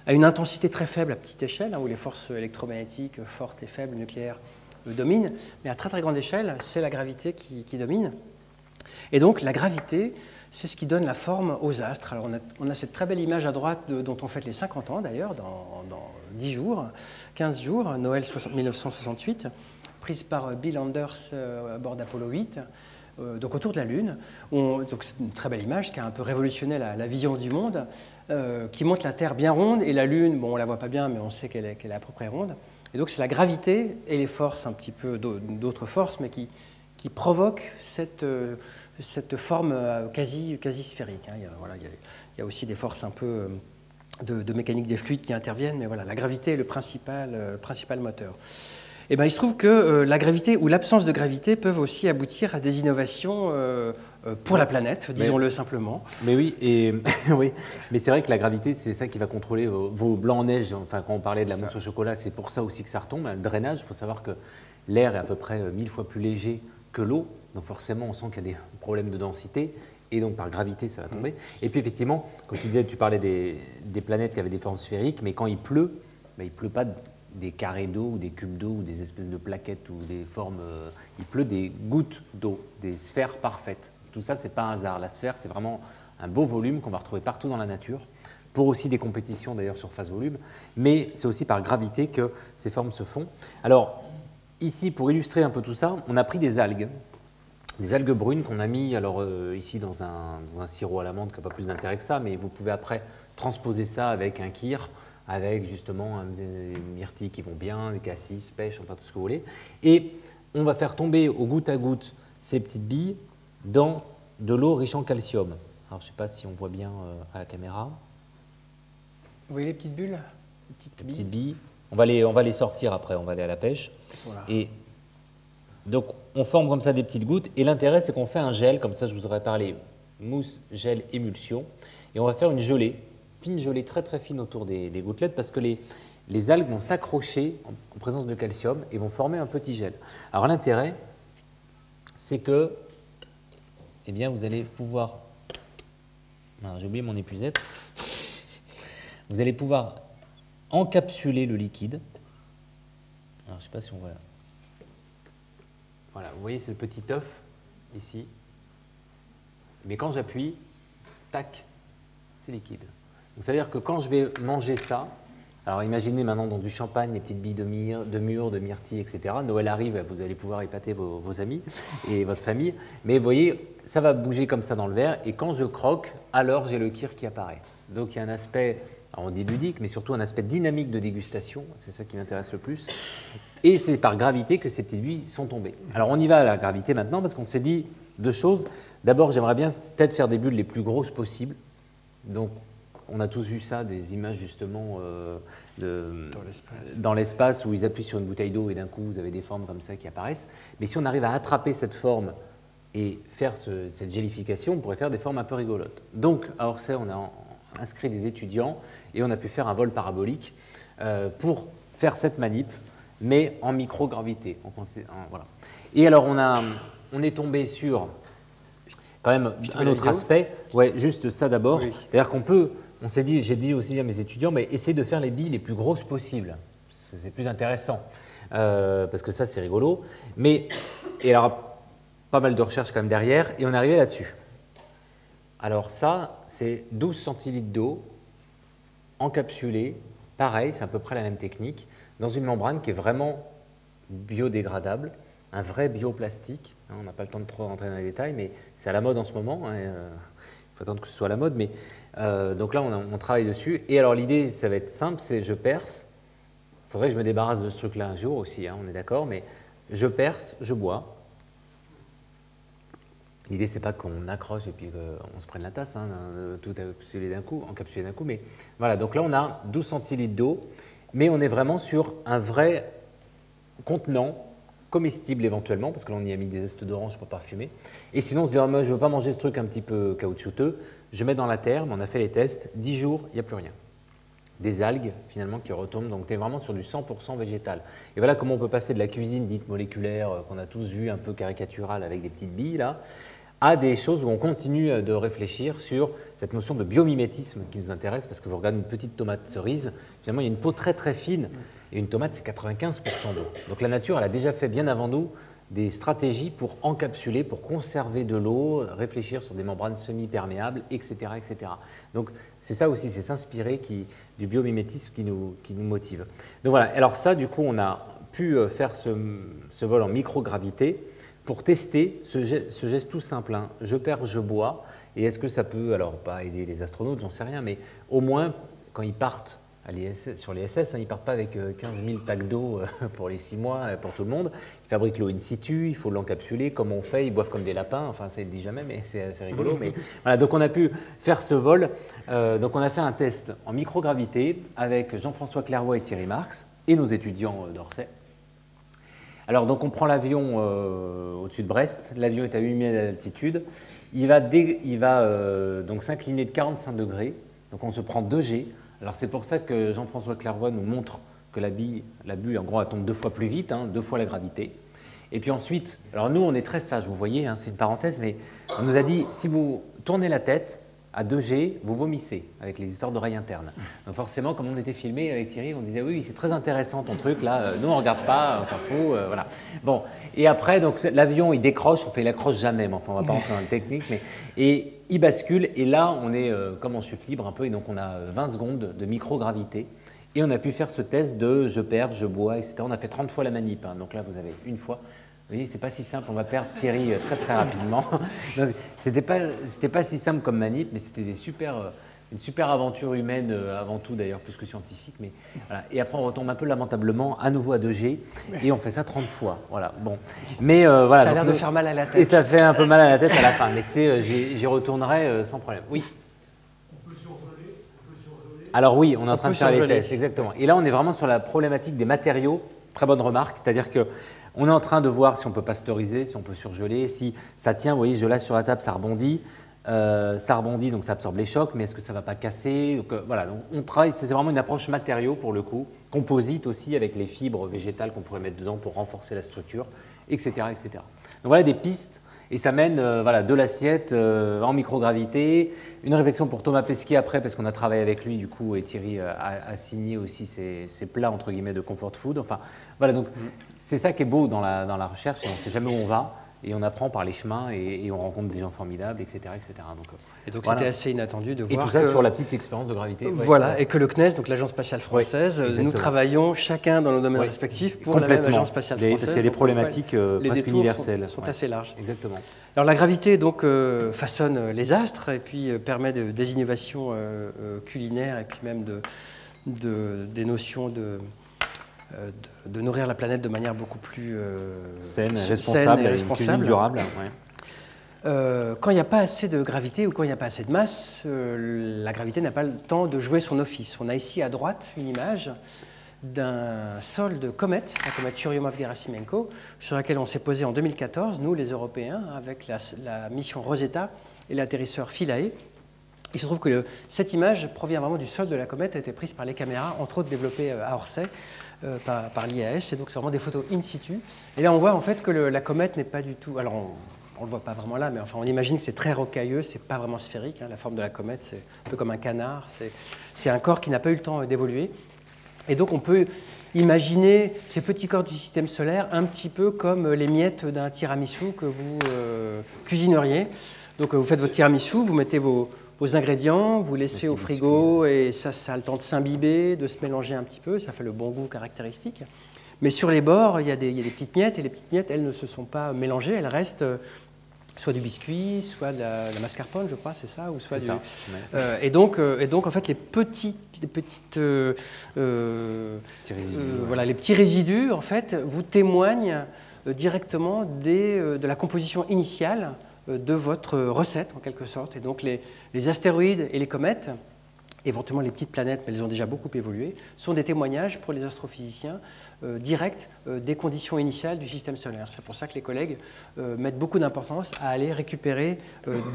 a une intensité très faible à petite échelle, hein, où les forces électromagnétiques fortes et faibles, nucléaires, dominent. Mais à très très grande échelle, c'est la gravité qui domine. Et donc, la gravité, c'est ce qui donne la forme aux astres. Alors, on a cette très belle image à droite dont on fête les 50 ans, d'ailleurs, dans 10 jours, 15 jours, Noël 1968, prise par Bill Anders à bord d'Apollo 8, donc autour de la Lune. Donc, c'est une très belle image qui a un peu révolutionné la vision du monde, qui montre la Terre bien ronde et la Lune, bon, on ne la voit pas bien, mais on sait qu'elle est à peu près ronde. Et donc, c'est la gravité et les forces, un petit peu d'autres forces, mais qui provoquent cette forme quasi sphérique. Hein. Il y a aussi des forces un peu de mécanique des fluides qui interviennent, mais voilà, la gravité est le principal moteur. Et bien, il se trouve que la gravité ou l'absence de gravité peuvent aussi aboutir à des innovations pour la planète, disons-le simplement. Mais oui, oui. Mais c'est vrai que la gravité, c'est ça qui va contrôler vos blancs en neige. Enfin, quand on parlait de la mousse au chocolat, c'est pour ça aussi que ça retombe. Le drainage, il faut savoir que l'air est à peu près 1000 fois plus léger que l'eau. Donc forcément, on sent qu'il y a des problèmes de densité. Et donc, par gravité, ça va tomber. Et puis, effectivement, quand tu parlais des planètes qui avaient des formes sphériques, mais quand il pleut, il ne pleut pas des carrés d'eau ou des cubes d'eau ou des espèces de plaquettes ou des formes. Il pleut des gouttes d'eau, des sphères parfaites. Tout ça, ce n'est pas un hasard. La sphère, c'est vraiment un beau volume qu'on va retrouver partout dans la nature, pour aussi des compétitions d'ailleurs sur phase-volume. Mais c'est aussi par gravité que ces formes se font. Alors, ici, pour illustrer un peu tout ça, on a pris des algues brunes qu'on a mis ici dans un sirop à l'amande qui n'a pas plus d'intérêt que ça, mais vous pouvez après transposer ça avec un kir, avec justement des myrtilles qui vont bien, des cassis, pêche, enfin tout ce que vous voulez. Et on va faire tomber au goutte à goutte ces petites billes dans de l'eau riche en calcium. Alors je ne sais pas si on voit bien à la caméra. Vous voyez les petites bulles? Les petites billes. On va les sortir après, on va aller à la pêche. Voilà. Et donc on forme comme ça des petites gouttes. Et l'intérêt, c'est qu'on fait un gel, comme ça je vous aurais parlé, mousse, gel, émulsion. Et on va faire une gelée, fine gelée très très fine autour des gouttelettes parce que les algues vont s'accrocher en présence de calcium et vont former un petit gel. Alors l'intérêt, c'est que eh bien, vous allez pouvoir… J'ai oublié mon épuisette. Vous allez pouvoir encapsuler le liquide. Alors, je ne sais pas si on voit là. Voilà, vous voyez, c'est le petit œuf ici. Mais quand j'appuie, tac, c'est liquide. Donc, ça veut dire que quand je vais manger ça, alors imaginez maintenant dans du champagne, les petites billes de mûre, de myrtille, etc. Noël arrive, vous allez pouvoir épater vos amis et votre famille. Mais vous voyez, ça va bouger comme ça dans le verre. Et quand je croque, alors j'ai le kir qui apparaît. Donc il y a un aspect, alors on dit ludique, mais surtout un aspect dynamique de dégustation. C'est ça qui m'intéresse le plus. Et c'est par gravité que ces petites billes sont tombées. Alors on y va à la gravité maintenant parce qu'on s'est dit deux choses. D'abord, j'aimerais bien peut-être faire des bulles les plus grosses possibles. Donc, on a tous vu ça, des images justement dans l'espace où ils appuient sur une bouteille d'eau et d'un coup vous avez des formes comme ça qui apparaissent. Mais si on arrive à attraper cette forme et faire cette gélification, on pourrait faire des formes un peu rigolotes. Donc à Orsay, on a inscrit des étudiants et on a pu faire un vol parabolique pour faire cette manip, mais en microgravité. Voilà. Et alors on est tombé sur quand même un autre aspect. Ouais, juste ça d'abord. Oui. C'est-à-dire qu'on peut… On s'est dit, j'ai dit aussi à mes étudiants, mais essayez de faire les billes les plus grosses possibles. C'est plus intéressant, parce que ça, c'est rigolo. Mais il y aura pas mal de recherches quand même derrière, et on est arrivé là-dessus. Alors ça, c'est 12 centilitres d'eau encapsulée, pareil, c'est à peu près la même technique, dans une membrane qui est vraiment biodégradable, un vrai bioplastique. On n'a pas le temps de trop rentrer dans les détails, mais c'est à la mode en ce moment. Il faut attendre que ce soit à la mode, mais donc là, on travaille dessus. Et alors, l'idée, ça va être simple, c'est je perce. Il faudrait que je me débarrasse de ce truc-là un jour aussi, on est d'accord, mais je perce, je bois. L'idée, c'est pas qu'on accroche et puis qu'on se prenne la tasse, tout encapsulé d'un coup, mais voilà. Donc là, on a 12 centilitres d'eau, mais on est vraiment sur un vrai contenant comestible éventuellement, parce que là on y a mis des zestes d'orange pour parfumer. Et sinon on se dit, moi je ne veux pas manger ce truc un petit peu caoutchouteux, je mets dans la terre, mais on a fait les tests, 10 jours, il n'y a plus rien. Des algues finalement qui retombent, donc tu es vraiment sur du 100% végétal. Et voilà comment on peut passer de la cuisine dite moléculaire, qu'on a tous vu un peu caricaturale avec des petites billes là, à des choses où on continue de réfléchir sur cette notion de biomimétisme qui nous intéresse, parce que vous regardez une petite tomate cerise, finalement il y a une peau très très fine, et une tomate c'est 95% d'eau. Donc la nature elle a déjà fait bien avant nous des stratégies pour encapsuler, pour conserver de l'eau, réfléchir sur des membranes semi-perméables, etc., etc. Donc c'est ça aussi, c'est s'inspirer du biomimétisme qui nous motive. Donc voilà, alors ça du coup on a pu faire ce vol en microgravité, pour tester ce geste tout simple, je perds, je bois, et est-ce que ça peut, alors pas aider les astronautes, j'en sais rien, mais au moins quand ils partent sur les SS, ils ne partent pas avec 15 000 packs d'eau pour les 6 mois, pour tout le monde, ils fabriquent l'eau in situ, il faut l'encapsuler, comme on fait, ils boivent comme des lapins, enfin ça ne le dit jamais, mais c'est assez rigolo. Mais voilà, donc on a pu faire ce vol, donc on a fait un test en microgravité avec Jean-François Clairvoy et Thierry Marx, et nos étudiants d'Orsay. Alors, donc, on prend l'avion au-dessus de Brest. L'avion est à 8000 d'altitude. Il va donc s'incliner de 45 degrés. Donc, on se prend 2 G. Alors, c'est pour ça que Jean-François Clairvoy nous montre que la bulle, en gros, elle tombe 2 fois plus vite, 2 fois la gravité. Et puis ensuite, alors nous, on est très sages, vous voyez, c'est une parenthèse, mais on nous a dit, si vous tournez la tête, à 2G, vous vomissez avec les histoires d'oreilles internes. Donc forcément, comme on était filmé avec Thierry, on disait oui, c'est très intéressant ton truc là, nous on ne regarde pas, on s'en fout, voilà. Bon, et après, donc l'avion il décroche, enfin il accroche jamais, mais enfin on ne va pas rentrer dans le technique, et il bascule, et là on est comme en chute libre un peu, et donc on a 20 secondes de microgravité, et on a pu faire ce test de je perds, je bois, etc. On a fait 30 fois la manip, donc là vous avez une fois. Vous voyez, c'est pas si simple, on va perdre Thierry très très rapidement. C'était pas si simple comme manip, mais c'était une super aventure humaine avant tout d'ailleurs, plus que scientifique. Mais, voilà. Et après on retombe un peu lamentablement à nouveau à 2G et on fait ça 30 fois. Voilà. Bon. Mais, voilà, ça a l'air de faire mal à la tête. Et ça fait un peu mal à la tête à la fin, mais j'y retournerai sans problème. Oui. On peut surgeler. Alors oui, on est en train de faire les tests, exactement. Et là on est vraiment sur la problématique des matériaux Très bonne remarque, c'est-à-dire qu'on est en train de voir si on peut pasteuriser, si on peut surgeler, si ça tient, vous voyez, je lâche sur la table, ça rebondit, donc ça absorbe les chocs, mais est-ce que ça ne va pas casser? Donc, voilà, donc on travaille, c'est vraiment une approche matériaux pour le coup, composite aussi avec les fibres végétales qu'on pourrait mettre dedans pour renforcer la structure, etc. etc. Donc voilà des pistes. Et ça mène voilà, de l'assiette en microgravité. Une réflexion pour Thomas Pesquet après, parce qu'on a travaillé avec lui, du coup, et Thierry a signé aussi ses plats, entre guillemets, de comfort food. Enfin, voilà, donc c'est ça qui est beau dans la recherche, on ne sait jamais où on va, et on apprend par les chemins, et on rencontre des gens formidables, etc. etc. Donc voilà. C'était assez inattendu de voir et tout ça sur la petite expérience de gravité. Voilà, ouais. Et que le CNES, donc l'Agence spatiale française, nous travaillons chacun dans nos domaines respectifs pour la même Agence spatiale française. Parce qu'il y a des problématiques presque universelles. Sont assez larges. Exactement. Alors la gravité donc, façonne les astres et puis permet des innovations culinaires et puis même des notions de nourrir la planète de manière beaucoup plus saine, responsable, et responsable. Une cuisine durable. Quand il n'y a pas assez de gravité ou quand il n'y a pas assez de masse, la gravité n'a pas le temps de jouer son office. On a ici à droite une image d'un sol de comète, la comète Churyumov-Gerasimenko, sur laquelle on s'est posé en 2014, nous les Européens, avec la mission Rosetta et l'atterrisseur Philae. Il se trouve que cette image provient vraiment du sol de la comète, a été prise par les caméras, entre autres développées à Orsay par l'IAS, et donc c'est vraiment des photos in situ. Et là on voit en fait que la comète n'est pas du tout... Alors on ne le voit pas vraiment là, mais enfin on imagine que c'est très rocailleux, c'est pas vraiment sphérique, hein, la forme de la comète c'est un peu comme un canard, c'est un corps qui n'a pas eu le temps d'évoluer. Et donc on peut imaginer ces petits corps du système solaire un petit peu comme les miettes d'un tiramisu que vous cuisineriez. Donc vous faites votre tiramisu, vous mettez vos ingrédients, vous laissez au frigo et ça a le temps de s'imbiber, de se mélanger un petit peu, ça fait le bon goût caractéristique. Mais sur les bords, il y a des petites miettes et les petites miettes, elles ne se sont pas mélangées, elles restent soit du biscuit, soit de la mascarpone, je crois, c'est ça, ou soit et donc en fait les petits résidus en fait vous témoignent directement de la composition initiale de votre recette en quelque sorte. Et donc les astéroïdes et les comètes, éventuellement les petites planètes, mais elles ont déjà beaucoup évolué, sont des témoignages pour les astrophysiciens directs des conditions initiales du système solaire. C'est pour ça que les collègues mettent beaucoup d'importance à aller récupérer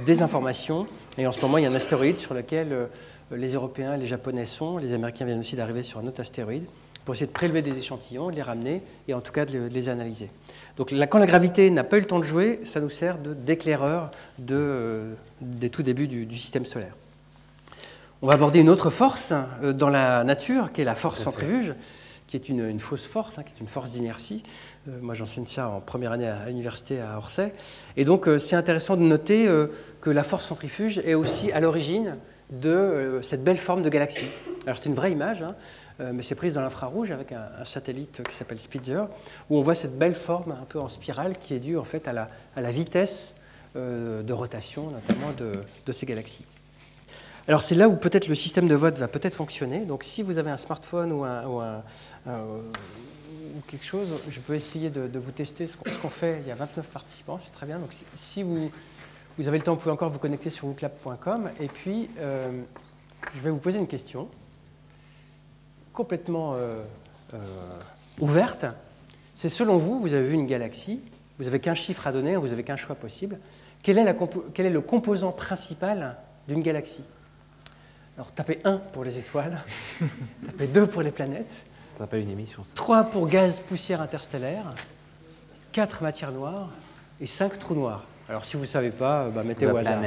des informations. Et en ce moment, il y a un astéroïde sur lequel les Européens et les Japonais sont. Les Américains viennent aussi d'arriver sur un autre astéroïde pour essayer de prélever des échantillons, de les ramener et en tout cas de les analyser. Donc quand la gravité n'a pas eu le temps de jouer, ça nous sert d'éclaireur des tout débuts du système solaire. On va aborder une autre force dans la nature, qui est la force centrifuge, qui est une fausse force, qui est une force d'inertie. Moi, j'enseigne ça en première année à l'université à Orsay. Et donc, c'est intéressant de noter que la force centrifuge est aussi à l'origine de cette belle forme de galaxie. Alors, c'est une vraie image, mais c'est prise dans l'infrarouge avec un satellite qui s'appelle Spitzer, où on voit cette belle forme un peu en spirale qui est due en fait à la vitesse de rotation, notamment de ces galaxies. Alors c'est là où peut-être le système de vote va peut-être fonctionner. Donc si vous avez un smartphone ou quelque chose, je peux essayer de vous tester ce qu'on fait. Il y a 29 participants, c'est très bien. Donc si vous avez le temps, vous pouvez encore vous connecter sur wooclap.com. Et puis, je vais vous poser une question complètement ouverte. C'est selon vous, vous avez vu une galaxie, vous n'avez qu'un chiffre à donner, vous n'avez qu'un choix possible. Quel est le composant principal d'une galaxie? Alors, tapez 1 pour les étoiles, tapez 2 pour les planètes, ça s'appelle une émission, ça. 3 pour gaz, poussière interstellaire, 4 matières noires et 5 trous noirs. Alors, si vous ne savez pas, mettez au hasard.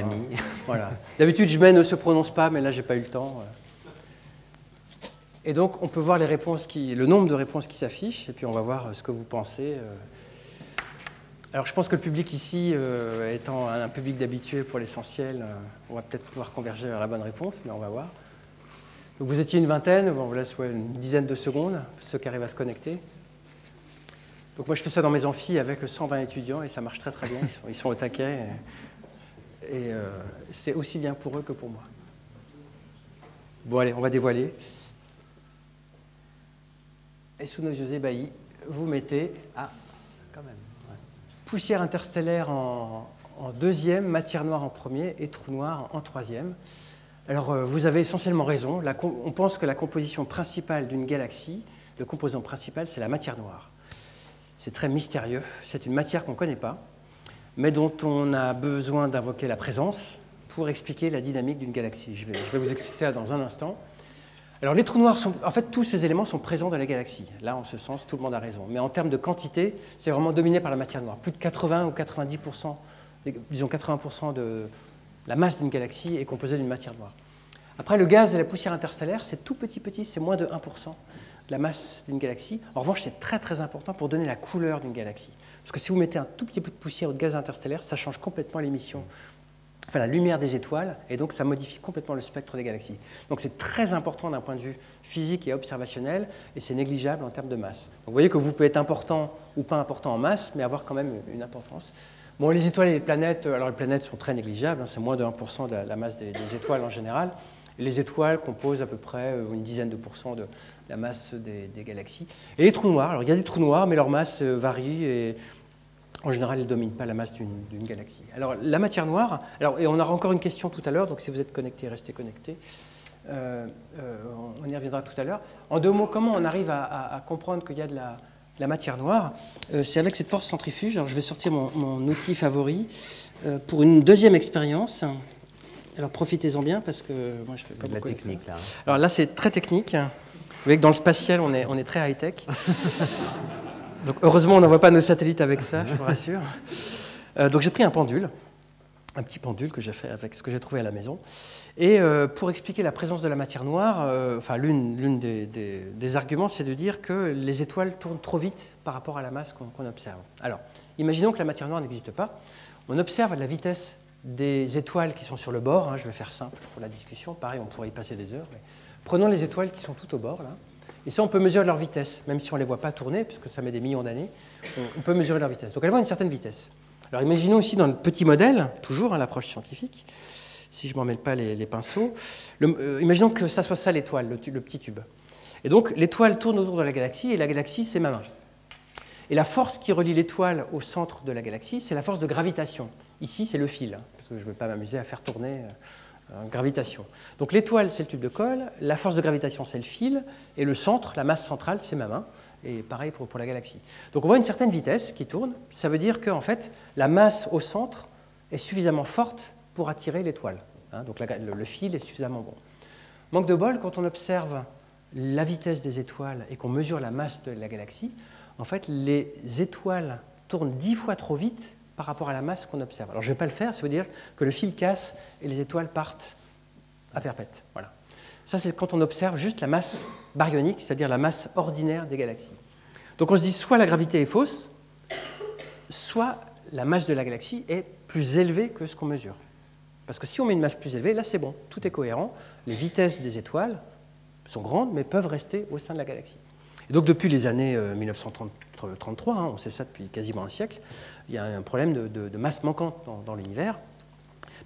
Voilà. D'habitude, je mets ne se prononce pas, mais là, je n'ai pas eu le temps. Et donc, on peut voir les réponses le nombre de réponses qui s'affichent, et puis on va voir ce que vous pensez. Alors, je pense que le public ici, étant un public d'habitués pour l'essentiel, on va peut-être pouvoir converger vers la bonne réponse, mais on va voir. Donc, vous étiez une vingtaine, on vous laisse une dizaine de secondes, ceux qui arrivent à se connecter. Donc, moi, je fais ça dans mes amphis avec 120 étudiants, et ça marche très très bien, ils sont au taquet, et c'est aussi bien pour eux que pour moi. Bon, allez, on va dévoiler. Et sous nos yeux ébahis, vous mettez... quand même. Poussière interstellaire en deuxième, matière noire en premier et trou noir en troisième. Alors, vous avez essentiellement raison. On pense que la composition principale d'une galaxie Le composant principal, c'est la matière noire. C'est très mystérieux. C'est une matière qu'on ne connaît pas, mais dont on a besoin d'invoquer la présence pour expliquer la dynamique d'une galaxie. Je vais vous expliquer ça dans un instant. Alors les trous noirs, en fait, tous ces éléments sont présents dans la galaxie. Là, en ce sens, tout le monde a raison. Mais en termes de quantité, c'est vraiment dominé par la matière noire. Plus de 80 ou 90%, disons 80% de la masse d'une galaxie est composée d'une matière noire. Après, le gaz et la poussière interstellaire, c'est tout petit, c'est moins de 1% de la masse d'une galaxie. En revanche, c'est très très important pour donner la couleur d'une galaxie. Parce que si vous mettez un tout petit peu de poussière ou de gaz interstellaire, ça change complètement l'émission, enfin la lumière des étoiles, et donc ça modifie complètement le spectre des galaxies. Donc c'est très important d'un point de vue physique et observationnel, et c'est négligeable en termes de masse. Donc vous voyez que vous pouvez être important ou pas important en masse, mais avoir quand même une importance. Bon, les étoiles et les planètes, alors les planètes sont très négligeables, hein, c'est moins de 1% de la masse des étoiles en général. Et les étoiles composent à peu près une dizaine de pourcents de la masse des galaxies. Et les trous noirs, alors il y a des trous noirs, mais leur masse varie et en général, ils ne dominent pas la masse d'une galaxie. Alors la matière noire, et on aura encore une question tout à l'heure, donc si vous êtes connectés, restez connectés. On y reviendra tout à l'heure. En deux mots, comment on arrive à comprendre qu'il y a de la matière noire? C'est avec cette force centrifuge. Alors je vais sortir mon outil favori pour une deuxième expérience. Alors profitez-en bien parce que moi je fais pas beaucoup technique là. Alors là c'est très technique. Vous voyez que dans le spatial on est très high-tech. Donc heureusement on n'envoie pas nos satellites avec ça, je vous rassure. Donc j'ai pris un pendule, un petit pendule que j'ai fait avec ce que j'ai trouvé à la maison. Et pour expliquer la présence de la matière noire, enfin l'une des arguments c'est de dire que les étoiles tournent trop vite par rapport à la masse qu'on observe. Alors imaginons que la matière noire n'existe pas. On observe la vitesse des étoiles qui sont sur le bord, hein, je vais faire simple pour la discussion, pareil on pourrait y passer des heures, mais prenons les étoiles qui sont tout au bord, là, et ça on peut mesurer leur vitesse, même si on ne les voit pas tourner, puisque ça met des millions d'années, on peut mesurer leur vitesse. Donc elles vont à une certaine vitesse. Alors imaginons ici dans le petit modèle, toujours à l'approche scientifique, si je ne m'en mêle pas les pinceaux, imaginons que ça soit ça l'étoile, le petit tube. Et donc l'étoile tourne autour de la galaxie, et la galaxie c'est ma main. Et la force qui relie l'étoile au centre de la galaxie, c'est la force de gravitation. Ici, c'est le fil, parce que je ne vais pas m'amuser à faire tourner gravitation. Donc l'étoile, c'est le tube de colle, la force de gravitation, c'est le fil, et le centre, la masse centrale, c'est ma main, et pareil pour la galaxie. Donc on voit une certaine vitesse qui tourne, ça veut dire qu'en fait, la masse au centre est suffisamment forte pour attirer l'étoile. Hein, donc le fil est suffisamment bon. Manque de bol, quand on observe la vitesse des étoiles et qu'on mesure la masse de la galaxie, en fait, les étoiles tournent 10 fois trop vite par rapport à la masse qu'on observe. Alors, je ne vais pas le faire, ça veut dire que le fil casse et les étoiles partent à perpète. Voilà. Ça, c'est quand on observe juste la masse baryonique, c'est-à-dire la masse ordinaire des galaxies. Donc, on se dit soit la gravité est fausse, soit la masse de la galaxie est plus élevée que ce qu'on mesure. Parce que si on met une masse plus élevée, là, c'est bon, tout est cohérent. Les vitesses des étoiles sont grandes, mais peuvent rester au sein de la galaxie. Et donc depuis les années 1933, hein, on sait ça depuis quasiment un siècle, il y a un problème de masse manquante dans l'univers.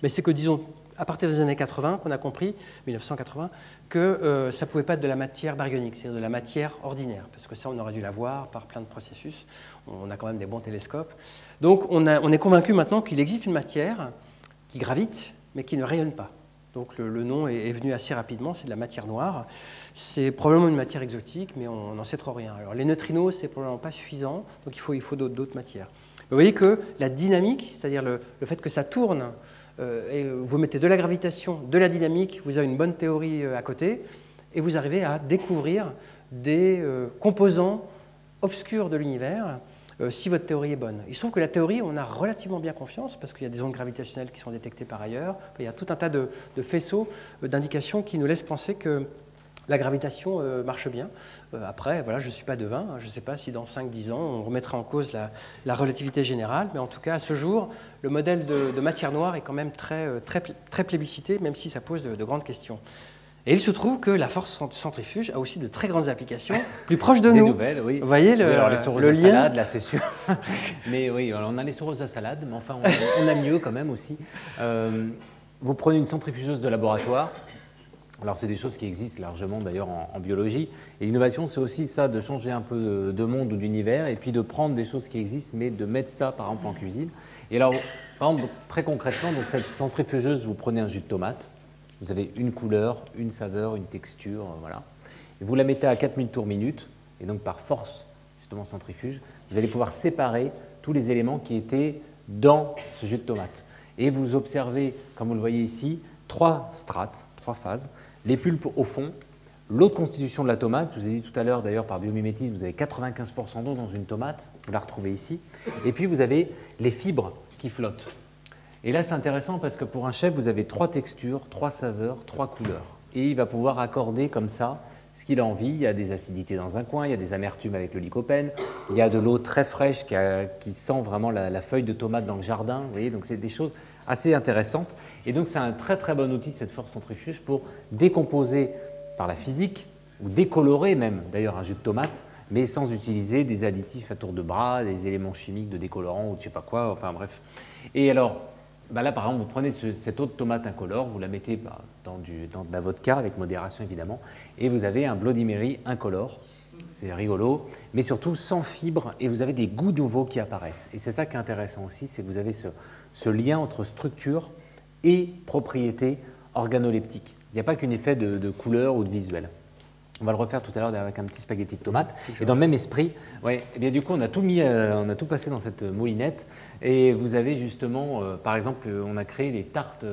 Mais c'est que, disons, à partir des années 80, qu'on a compris, 1980, que ça ne pouvait pas être de la matière baryonique, c'est-à-dire de la matière ordinaire, parce que ça, on aurait dû la voir par plein de processus. On a quand même des bons télescopes. Donc on est convaincu maintenant qu'il existe une matière qui gravite, mais qui ne rayonne pas. Donc le nom est venu assez rapidement, c'est de la matière noire. C'est probablement une matière exotique, mais on n'en sait trop rien. Alors les neutrinos, c'est probablement pas suffisant, donc il faut d'autres matières. Vous voyez que la dynamique, c'est-à-dire le fait que ça tourne, et vous mettez de la gravitation, de la dynamique, vous avez une bonne théorie à côté, et vous arrivez à découvrir des composants obscurs de l'univers, si votre théorie est bonne. Il se trouve que la théorie, on a relativement bien confiance, parce qu'il y a des ondes gravitationnelles qui sont détectées par ailleurs. Il y a tout un tas de faisceaux d'indications qui nous laissent penser que la gravitation marche bien. Après, voilà, je ne suis pas devin, je ne sais pas si dans 5-10 ans, on remettra en cause la relativité générale, mais en tout cas, à ce jour, le modèle de matière noire est quand même très plébiscité, même si ça pose de grandes questions. Et il se trouve que la force centrifuge a aussi de très grandes applications plus proches de nous. Des nouvelles, oui. Vous voyez oui, alors, les le lien salade, là, c'est sûr. Mais oui, alors, on a les sources à salade, mais enfin, on a mieux quand même aussi. Vous prenez une centrifugeuse de laboratoire. Alors, c'est des choses qui existent largement d'ailleurs en biologie. Et l'innovation, c'est aussi ça, de changer un peu de monde ou d'univers, et puis de prendre des choses qui existent, mais de mettre ça, par exemple, en cuisine. Et alors, par exemple, très concrètement, donc, cette centrifugeuse, vous prenez un jus de tomate. Vous avez une couleur, une saveur, une texture, voilà. Et vous la mettez à 4000 tours minute, et donc par force, justement centrifuge, vous allez pouvoir séparer tous les éléments qui étaient dans ce jus de tomate. Et vous observez, comme vous le voyez ici, 3 strates, 3 phases, les pulpes au fond, l'eau de constitution de la tomate, je vous ai dit tout à l'heure d'ailleurs par biomimétisme, vous avez 95% d'eau dans une tomate, vous la retrouvez ici, et puis vous avez les fibres qui flottent. Et là c'est intéressant parce que pour un chef, vous avez 3 textures, 3 saveurs, 3 couleurs. Et il va pouvoir accorder comme ça ce qu'il a envie. Il y a des acidités dans un coin, il y a des amertumes avec le lycopène, il y a de l'eau très fraîche qui sent vraiment la feuille de tomate dans le jardin. Vous voyez, donc c'est des choses assez intéressantes. Et donc c'est un très très bon outil, cette force centrifuge, pour décomposer par la physique, ou décolorer même d'ailleurs un jus de tomate, mais sans utiliser des additifs à tour de bras, des éléments chimiques de décolorants ou de je ne sais pas quoi, enfin bref. Et alors, là par exemple, vous prenez cette eau de tomate incolore, vous la mettez dans de la vodka, avec modération évidemment, et vous avez un Bloody Mary incolore, c'est rigolo, mais surtout sans fibres, et vous avez des goûts nouveaux qui apparaissent. Et c'est ça qui est intéressant aussi, c'est que vous avez ce lien entre structure et propriété organoleptique. Il n'y a pas qu'un effet de couleur ou de visuel. On va le refaire tout à l'heure avec un petit spaghetti de tomate. Et dans le même esprit, ouais, et bien du coup, on a tout passé dans cette moulinette. Et vous avez justement, par exemple, on a créé les tartes,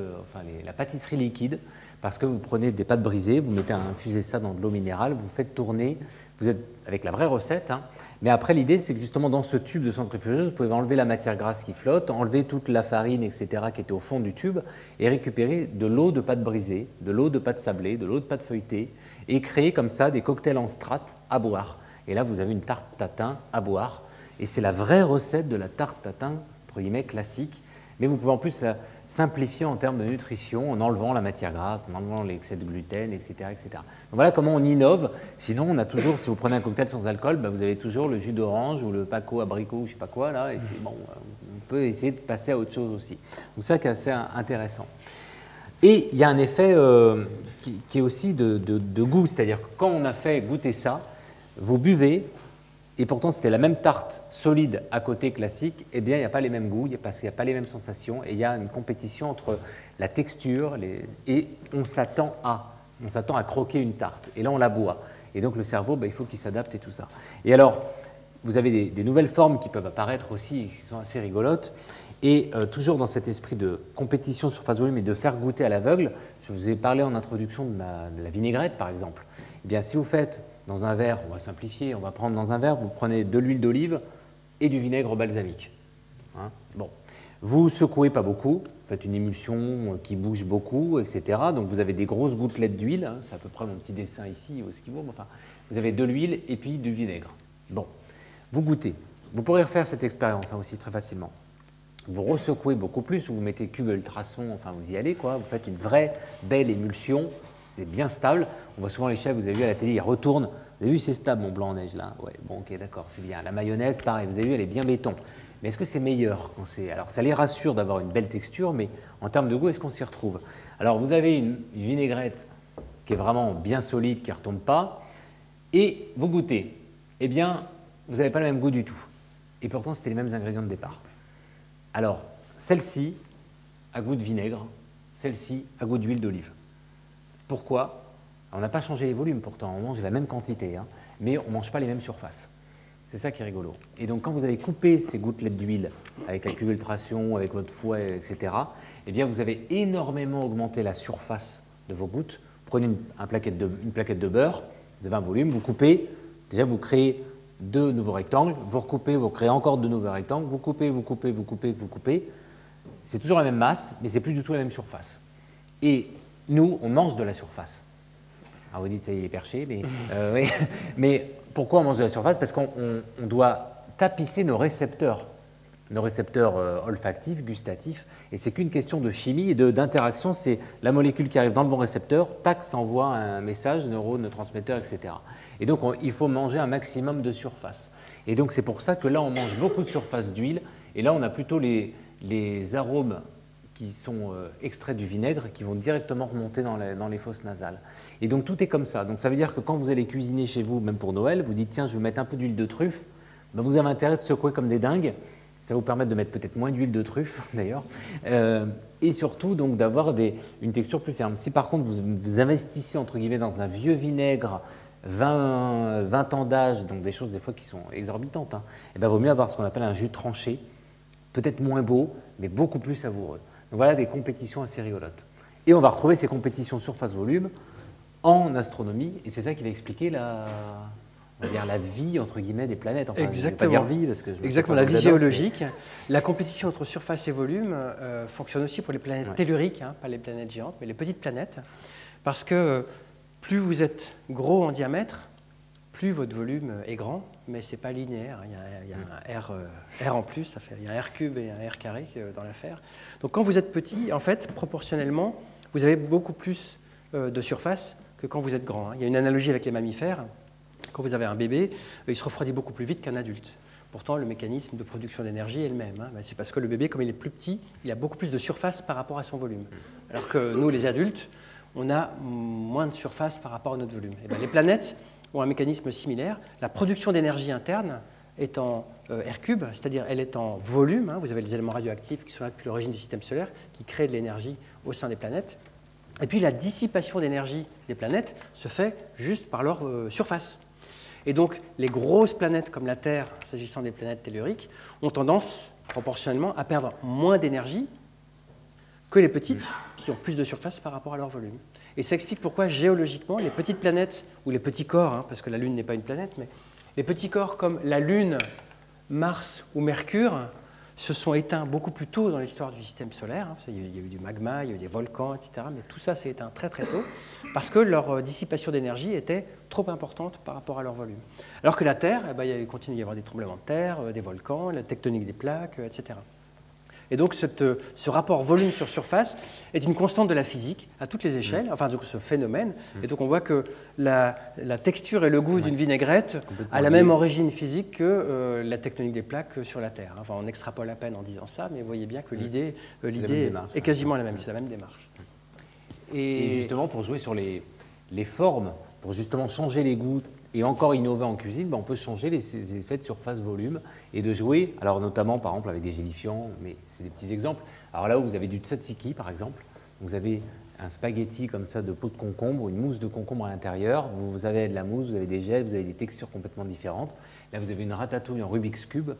la pâtisserie liquide, parce que vous prenez des pâtes brisées, vous infusez ça dans de l'eau minérale, vous faites tourner, vous êtes avec la vraie recette. Hein. Mais après, l'idée, c'est que justement, dans ce tube de centrifugeuse, vous pouvez enlever la matière grasse qui flotte, enlever toute la farine, etc., qui était au fond du tube, et récupérer de l'eau de pâte brisée, de l'eau de pâte sablée, de l'eau de pâte feuilletée, et créer comme ça des cocktails en strates à boire. Et là, vous avez une tarte tatin à boire. Et c'est la vraie recette de la tarte tatin, entre guillemets, classique. Mais vous pouvez en plus la simplifier en termes de nutrition, en enlevant la matière grasse, en enlevant l'excès de gluten, etc., etc. Donc voilà comment on innove. Sinon, on a toujours, si vous prenez un cocktail sans alcool, vous avez toujours le jus d'orange ou le paco abricot ou je ne sais pas quoi, là. Et c'est bon, on peut essayer de passer à autre chose aussi. Donc ça, c'est assez intéressant. Et il y a un effet qui est aussi de goût, c'est-à-dire que quand on a fait goûter ça, vous buvez, et pourtant c'était la même tarte solide à côté classique, eh bien il n'y a pas les mêmes goûts, parce qu'il n'y a pas les mêmes sensations, et il y a une compétition entre la texture, et on s'attend à croquer une tarte, et là on la boit. Et donc le cerveau, il faut qu'il s'adapte et tout ça. Et alors, vous avez des nouvelles formes qui peuvent apparaître aussi, et qui sont assez rigolotes. Et toujours dans cet esprit de compétition surface-volume et de faire goûter à l'aveugle, je vous ai parlé en introduction de la vinaigrette par exemple. Eh bien, si vous faites dans un verre, on va simplifier, on va prendre dans un verre, vous prenez de l'huile d'olive et du vinaigre balsamique. Hein, bon. Vous secouez pas beaucoup, vous faites une émulsion qui bouge beaucoup, etc. Donc vous avez des grosses gouttelettes d'huile, hein, c'est à peu près mon petit dessin ici, ou ce qui vaut, enfin, vous avez de l'huile et puis du vinaigre. Bon, vous goûtez. Vous pourrez refaire cette expérience hein, aussi très facilement. Vous ressecouez beaucoup plus, vous mettez cube ultrason, enfin vous y allez, quoi. Vous faites une vraie belle émulsion, c'est bien stable. On voit souvent les chefs, vous avez vu à la télé, ils retournent. Vous avez vu, c'est stable mon blanc en neige là. Ouais, bon, ok, d'accord, c'est bien. La mayonnaise, pareil, vous avez vu, elle est bien béton. Mais est-ce que c'est meilleur quand c'est. Alors ça les rassure d'avoir une belle texture, mais en termes de goût, est-ce qu'on s'y retrouve? Alors vous avez une vinaigrette qui est vraiment bien solide, qui ne retombe pas, et vous goûtez. Eh bien, vous n'avez pas le même goût du tout. Et pourtant, c'était les mêmes ingrédients de départ. Alors, celle-ci a goût de vinaigre, celle-ci a goût d'huile d'olive. Pourquoi? On n'a pas changé les volumes pourtant, on mange la même quantité, hein, mais on ne mange pas les mêmes surfaces. C'est ça qui est rigolo. Et donc, quand vous avez coupé ces gouttelettes d'huile avec la cuve ultrason, avec votre fouet, etc., eh bien, vous avez énormément augmenté la surface de vos gouttes. Prenez une plaquette de beurre, vous avez un volume, vous coupez, déjà vous créez 2 nouveaux rectangles, vous recoupez, vous créez encore 2 nouveaux rectangles, vous coupez, vous coupez, vous coupez, vous coupez. C'est toujours la même masse, mais c'est plus du tout la même surface. Et nous, on mange de la surface. Alors vous dites, ça y est, il est perché, mais, oui. Mais pourquoi on mange de la surface? Parce qu'on doit tapisser nos récepteurs olfactifs, gustatifs, et c'est qu'une question de chimie et d'interaction. C'est la molécule qui arrive dans le bon récepteur, tac, ça envoie un message, neurotransmetteur, etc. Et donc, il faut manger un maximum de surface. Et donc, c'est pour ça que là, on mange beaucoup de surface d'huile, et là, on a plutôt les arômes qui sont extraits du vinaigre qui vont directement remonter dans les fosses nasales. Et donc, tout est comme ça. Donc, ça veut dire que quand vous allez cuisiner chez vous, même pour Noël, vous dites, tiens, je vais mettre un peu d'huile de truffe, ben, vous avez intérêt de secouer comme des dingues. Ça va vous permettre de mettre peut-être moins d'huile de truffe, d'ailleurs, et surtout donc d'avoir une texture plus ferme. Si par contre vous investissez entre guillemets dans un vieux vinaigre 20 ans d'âge, donc des choses des fois qui sont exorbitantes, hein, et ben, vaut mieux avoir ce qu'on appelle un jus tranché, peut-être moins beau, mais beaucoup plus savoureux. Donc voilà des compétitions assez rigolotes. Et on va retrouver ces compétitions surface-volume en astronomie, et c'est ça qui va expliquer on va dire la vie, entre guillemets, des planètes. Enfin, exactement. Je ne vais pas dire vie, parce que exactement, la vie géologique. La compétition entre surface et volume fonctionne aussi pour les planètes telluriques, hein, pas les planètes géantes, mais les petites planètes, parce que plus vous êtes gros en diamètre, plus votre volume est grand, mais ce n'est pas linéaire. Il y a un R en plus, il y a un R cube et un R carré dans l'affaire. Donc quand vous êtes petit, en fait, proportionnellement, vous avez beaucoup plus de surface que quand vous êtes grand. Il y a une analogie avec les mammifères. Quand vous avez un bébé, il se refroidit beaucoup plus vite qu'un adulte. Pourtant, le mécanisme de production d'énergie est le même. Hein. C'est parce que le bébé, comme il est plus petit, il a beaucoup plus de surface par rapport à son volume. Alors que nous, les adultes, on a moins de surface par rapport à notre volume. Et bien, les planètes ont un mécanisme similaire. La production d'énergie interne est en R3, c'est-à-dire elle est en volume. Hein. Vous avez les éléments radioactifs qui sont là depuis l'origine du système solaire, qui créent de l'énergie au sein des planètes. Et puis la dissipation d'énergie des planètes se fait juste par leur surface. Et donc les grosses planètes comme la Terre, s'agissant des planètes telluriques, ont tendance proportionnellement à perdre moins d'énergie que les petites qui ont plus de surface par rapport à leur volume. Et ça explique pourquoi géologiquement les petites planètes, ou les petits corps, hein, parce que la Lune n'est pas une planète, mais les petits corps comme la Lune, Mars ou Mercure se sont éteints beaucoup plus tôt dans l'histoire du système solaire. Il y a eu du magma, il y a eu des volcans, etc. Mais tout ça s'est éteint très très tôt parce que leur dissipation d'énergie était trop importante par rapport à leur volume. Alors que la Terre, il continue d'y avoir des tremblements de terre, des volcans, la tectonique des plaques, etc. Et donc ce rapport volume sur surface est une constante de la physique à toutes les échelles, enfin donc ce phénomène. Et donc on voit que la texture et le goût d'une vinaigrette a la même origine physique que la tectonique des plaques sur la Terre. Enfin on extrapole à peine en disant ça, mais vous voyez bien que l'idée est quasiment la même, c'est la même démarche. Et justement pour jouer sur les formes, pour justement changer les goûts, et encore innover en cuisine, on peut changer les effets de surface-volume et de jouer, alors notamment par exemple avec des gélifiants, mais c'est des petits exemples. Alors là où vous avez du tzatziki par exemple, vous avez un spaghetti comme ça de peau de concombre, une mousse de concombre à l'intérieur, vous avez de la mousse, vous avez des gels, vous avez des textures complètement différentes. Là vous avez une ratatouille en Rubik's Cube,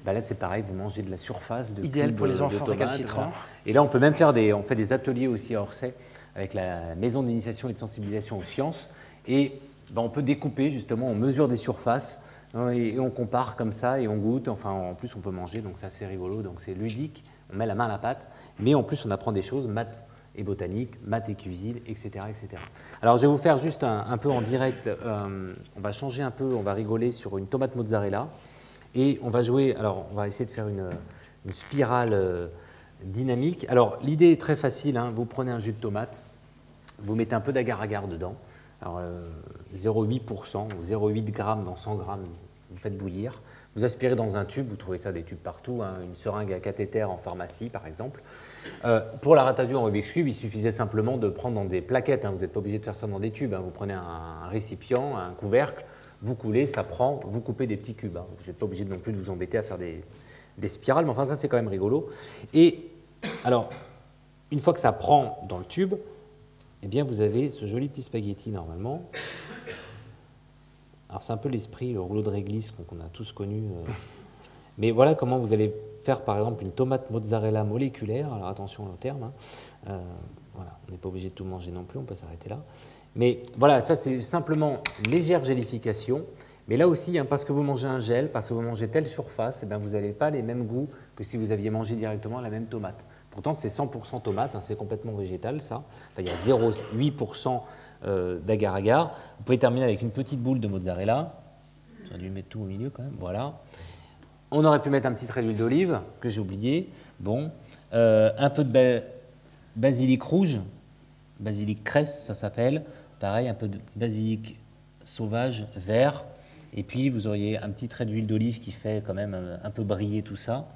là c'est pareil, vous mangez de la surface de idéal pour les enfants récalcitrants. Voilà. Et là on peut même faire on fait des ateliers aussi à Orsay avec la maison d'initiation et de sensibilisation aux sciences, et on peut découper justement, on mesure des surfaces et on compare comme ça et on goûte. Enfin, en plus, on peut manger, donc c'est assez rigolo. Donc c'est ludique, on met la main à la pâte, mais en plus, on apprend des choses, maths et botanique, maths et cuisine, etc. etc. Alors, je vais vous faire juste un peu en direct. On va changer un peu, on va rigoler sur une tomate mozzarella et on va jouer. Alors, on va essayer de faire une spirale dynamique. Alors, l'idée est très facile. Hein, vous prenez un jus de tomate, vous mettez un peu d'agar-agar dedans. Alors 0,8% ou 0,8 g dans 100 g, vous faites bouillir. Vous aspirez dans un tube, vous trouvez ça des tubes partout, hein, une seringue à cathéter en pharmacie par exemple. Pour la ratatouille en Rubik's Cube, il suffisait simplement de prendre dans des plaquettes, hein, vous n'êtes pas obligé de faire ça dans des tubes, hein, vous prenez un récipient, un couvercle, vous coulez, ça prend, vous coupez des petits cubes. Hein, vous n'êtes pas obligé non plus de vous embêter à faire des spirales, mais enfin ça c'est quand même rigolo. Et alors, une fois que ça prend dans le tube, eh bien, vous avez ce joli petit spaghetti normalement. Alors, c'est un peu l'esprit, le rouleau de réglisse qu'on a tous connu. Mais voilà comment vous allez faire, par exemple, une tomate mozzarella moléculaire. Alors, attention au terme. Hein. Voilà, on n'est pas obligé de tout manger non plus, on peut s'arrêter là. Mais voilà, ça, c'est simplement une légère gélification. Mais là aussi, hein, parce que vous mangez un gel, parce que vous mangez telle surface, eh bien, vous n'avez pas les mêmes goûts que si vous aviez mangé directement la même tomate. Pourtant, c'est 100% tomate, hein, c'est complètement végétal, ça. Enfin, il y a 0,8% d'agar-agar. Vous pouvez terminer avec une petite boule de mozzarella. J'aurais dû mettre tout au milieu quand même, voilà. On aurait pu mettre un petit trait d'huile d'olive, que j'ai oublié. Bon. Un peu de basilic rouge, basilic cresse, ça s'appelle. Pareil, un peu de basilic sauvage, vert. Et puis, vous auriez un petit trait d'huile d'olive qui fait quand même un peu briller tout ça.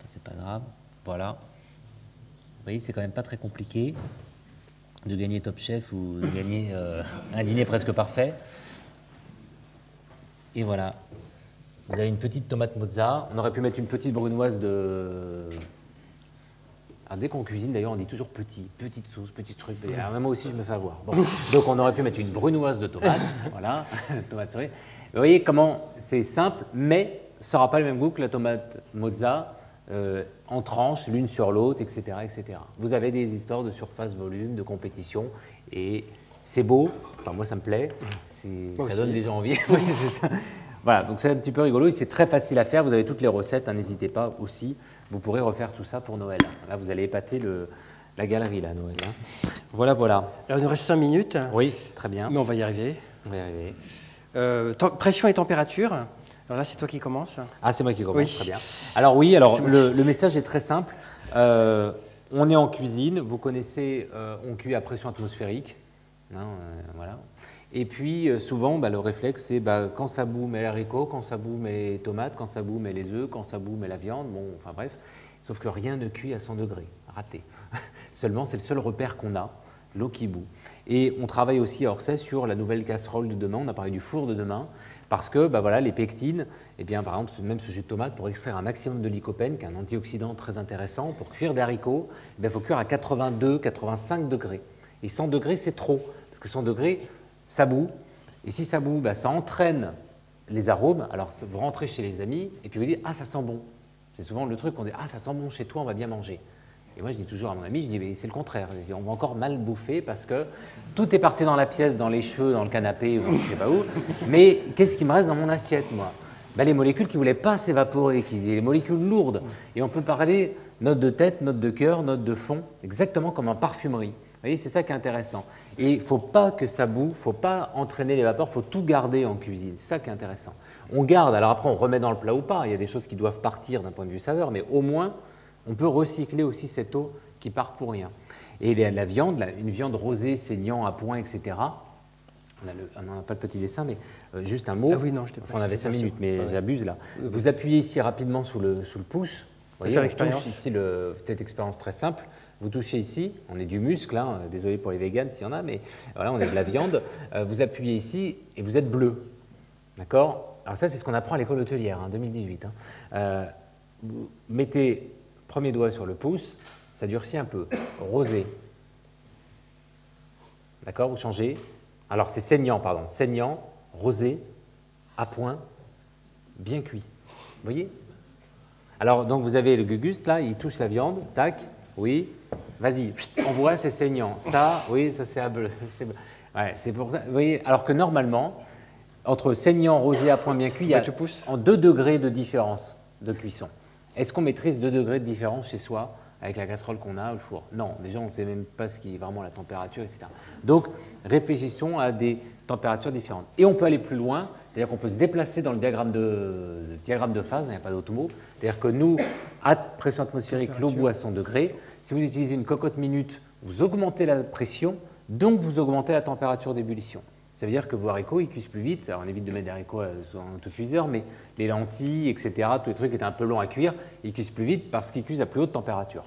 C'est pas grave. Voilà. Vous voyez, c'est quand même pas très compliqué de gagner Top Chef ou de gagner un dîner presque parfait. Et voilà. Vous avez une petite tomate mozza. On aurait pu mettre une petite brunoise de... Alors, dès qu'on cuisine, d'ailleurs, on dit toujours petit, petite sauce, petit truc. Alors, même moi aussi, je me fais avoir. Bon. Donc, on aurait pu mettre une brunoise de tomates. Voilà, tomate cerise. Vous voyez comment c'est simple, mais ça n'aura pas le même goût que la tomate mozza en tranches, l'une sur l'autre, etc., etc. Vous avez des histoires de surface, volume, de compétition, et c'est beau. Enfin, moi, ça me plaît. Ça donne déjà envie. Oui, c'est ça. Voilà, donc c'est un petit peu rigolo et c'est très facile à faire. Vous avez toutes les recettes, hein, n'hésitez pas aussi. Vous pourrez refaire tout ça pour Noël. Là, vous allez épater la galerie, là, Noël. Hein. Voilà, voilà. Alors, il nous reste 5 minutes. Oui, très bien. Mais on va y arriver. On va y arriver. Pression et température. Alors là, c'est toi qui commences. Ah, c'est moi qui commence, oui. Très bien. Alors oui, le message est très simple. On est en cuisine, vous connaissez, on cuit à pression atmosphérique. Hein, voilà. Et puis, souvent, le réflexe, c'est quand ça bout, met les haricots, quand ça bout, met les tomates, quand ça bout, met les œufs, quand ça bout, met la viande. Bon, enfin bref. Sauf que rien ne cuit à 100 degrés. Raté. Seulement, c'est le seul repère qu'on a, l'eau qui bout. Et on travaille aussi à Orsay sur la nouvelle casserole de demain. On a parlé du four de demain. Parce que voilà, les pectines, eh bien, par exemple, même ce jus de tomate, pour extraire un maximum de lycopène, qui est un antioxydant très intéressant, pour cuire des haricots, il faut cuire à 82, 85 degrés. Et 100 degrés, c'est trop. Parce que 100 degrés, ça bout. Et si ça bout, ça entraîne les arômes. Alors, vous rentrez chez les amis et puis vous dites « Ah, ça sent bon ». C'est souvent le truc qu'on dit « Ah, ça sent bon chez toi, on va bien manger ». Et moi, je dis toujours à mon ami, je dis « C'est le contraire. On va encore mal bouffer parce que tout est parti dans la pièce, dans les cheveux, dans le canapé, ou je ne sais pas où. Mais qu'est-ce qui me reste dans mon assiette, moi ?» Les molécules qui ne voulaient pas s'évaporer, les molécules lourdes. Et on peut parler note de tête, note de cœur, note de fond, exactement comme en parfumerie. Vous voyez, c'est ça qui est intéressant. Et il ne faut pas que ça boue, il ne faut pas entraîner les vapeurs, il faut tout garder en cuisine. C'est ça qui est intéressant. On garde, alors après on remet dans le plat ou pas, il y a des choses qui doivent partir d'un point de vue saveur, mais au moins on peut recycler aussi cette eau qui part pour rien. Et la viande, une viande rosée, saignant, à point, etc. On n'a pas le petit dessin, mais juste un mot. Ah oui, non, on avait 5 minutes, mais j'abuse là. Vous appuyez ici rapidement sous le pouce. Vous voyez, l'expérience. Ici, peut-être expérience très simple. Vous touchez ici, on est du muscle, hein, désolé pour les véganes s'il y en a, mais voilà, on est de la viande. Vous appuyez ici et vous êtes bleu. D'accord? Alors ça, c'est ce qu'on apprend à l'école hôtelière, 2018. Vous mettez premier doigt sur le pouce, ça durcit un peu. Rosé. D'accord? Vous changez. Alors c'est saignant, pardon. Saignant, rosé, à point, bien cuit. Vous voyez? Alors donc vous avez le gugus, là, il touche la viande, tac, oui. Vas-y, on voit, c'est saignant. Ça, oui, ça c'est bleu. Ouais, c'est pour ça. Vous voyez, alors que normalement, entre saignant, rosé, à point bien cuit, il y a en 2 degrés de différence de cuisson. Est-ce qu'on maîtrise 2 degrés de différence chez soi avec la casserole qu'on a ou le four? Non, déjà on ne sait même pas ce qui est vraiment la température, etc. Donc réfléchissons à des températures différentes. Et on peut aller plus loin, c'est-à-dire qu'on peut se déplacer dans le diagramme de phase, il n'y a pas d'autre mot. C'est-à-dire que nous, à pression atmosphérique, l'eau bout à 100 degrés. Si vous utilisez une cocotte minute, vous augmentez la pression, donc vous augmentez la température d'ébullition. Ça veut dire que vos haricots, ils cuisent plus vite. Alors, on évite de mettre des haricots en autocuiseur, mais les lentilles, etc., tous les trucs qui étaient un peu longs à cuire, ils cuisent plus vite parce qu'ils cuisent à plus haute température.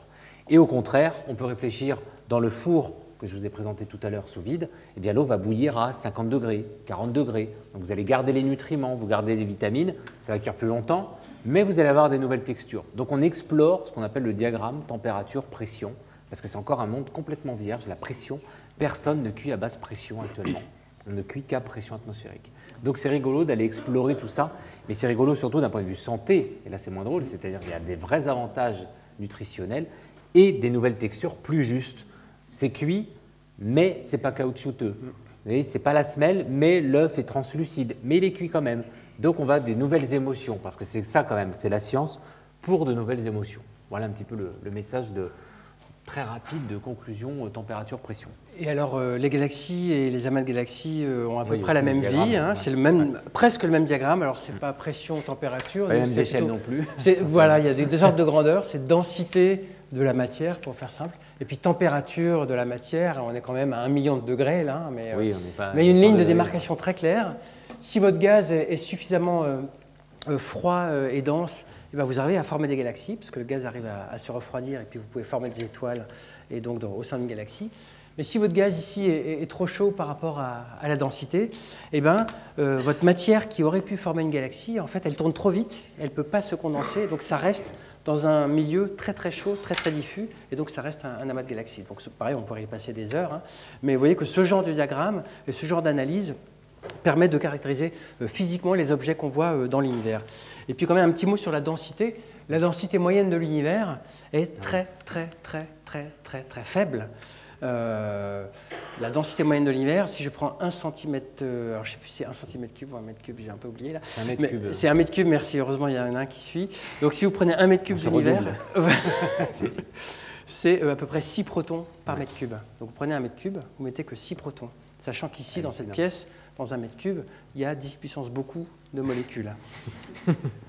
Et au contraire, on peut réfléchir dans le four que je vous ai présenté tout à l'heure sous vide, eh bien l'eau va bouillir à 50 degrés, 40 degrés. Donc vous allez garder les nutriments, vous gardez les vitamines, ça va cuire plus longtemps, mais vous allez avoir des nouvelles textures. Donc on explore ce qu'on appelle le diagramme température-pression, parce que c'est encore un monde complètement vierge, la pression. Personne ne cuit à basse pression actuellement. On ne cuit qu'à pression atmosphérique. Donc c'est rigolo d'aller explorer tout ça, mais c'est rigolo surtout d'un point de vue santé, et là c'est moins drôle, c'est-à-dire qu'il y a des vrais avantages nutritionnels et des nouvelles textures plus justes. C'est cuit, mais ce n'est pas caoutchouteux. Vous voyez, ce n'est pas la semelle, mais l'œuf est translucide, mais il est cuit quand même. Donc on va des nouvelles émotions, parce que c'est ça quand même, c'est la science pour de nouvelles émotions. Voilà un petit peu le message très rapide de conclusion température-pression. Et alors, les galaxies et les amas de galaxies ont à peu Oui, près la même vie. ouais. C'est presque le même diagramme. Alors, ce n'est pas pression-température. Pas les mêmes échelles non plus. Voilà, il y a des ordres de grandeur. C'est densité de la matière, pour faire simple. Et puis, température de la matière. On est quand même à 1 million de degrés, là. Mais, oui, on n'est pas. Mais il y a une ligne de démarcation très claire. Si votre gaz est suffisamment froid et dense, eh bien, vous arrivez à former des galaxies, parce que le gaz arrive à se refroidir, et puis vous pouvez former des étoiles, et donc au sein d'une galaxie. Mais si votre gaz ici est trop chaud par rapport à la densité, eh ben, votre matière qui aurait pu former une galaxie, en fait, elle tourne trop vite, elle ne peut pas se condenser, donc ça reste dans un milieu très très chaud, très très diffus, et donc ça reste un amas de galaxies. Donc pareil, on pourrait y passer des heures, hein, mais vous voyez que ce genre de diagramme et ce genre d'analyse permet de caractériser physiquement les objets qu'on voit dans l'univers. Et puis quand même un petit mot sur la densité. La densité moyenne de l'univers est très très très très très très faible. La densité moyenne de l'univers, si je prends 1 cm, alors je ne sais plus si c'est 1 cm3 ou 1 m3, j'ai un peu oublié là. C'est 1 m3. C'est 1 m3, merci, heureusement il y en a un qui suit. Donc si vous prenez 1 m3 d'univers, c'est à peu près 6 protons par mètre cube. Donc vous prenez 1 m3, vous mettez que 6 protons. Sachant qu'ici, dans cette pièce, dans 1 m3, il y a 10 puissance beaucoup de molécules.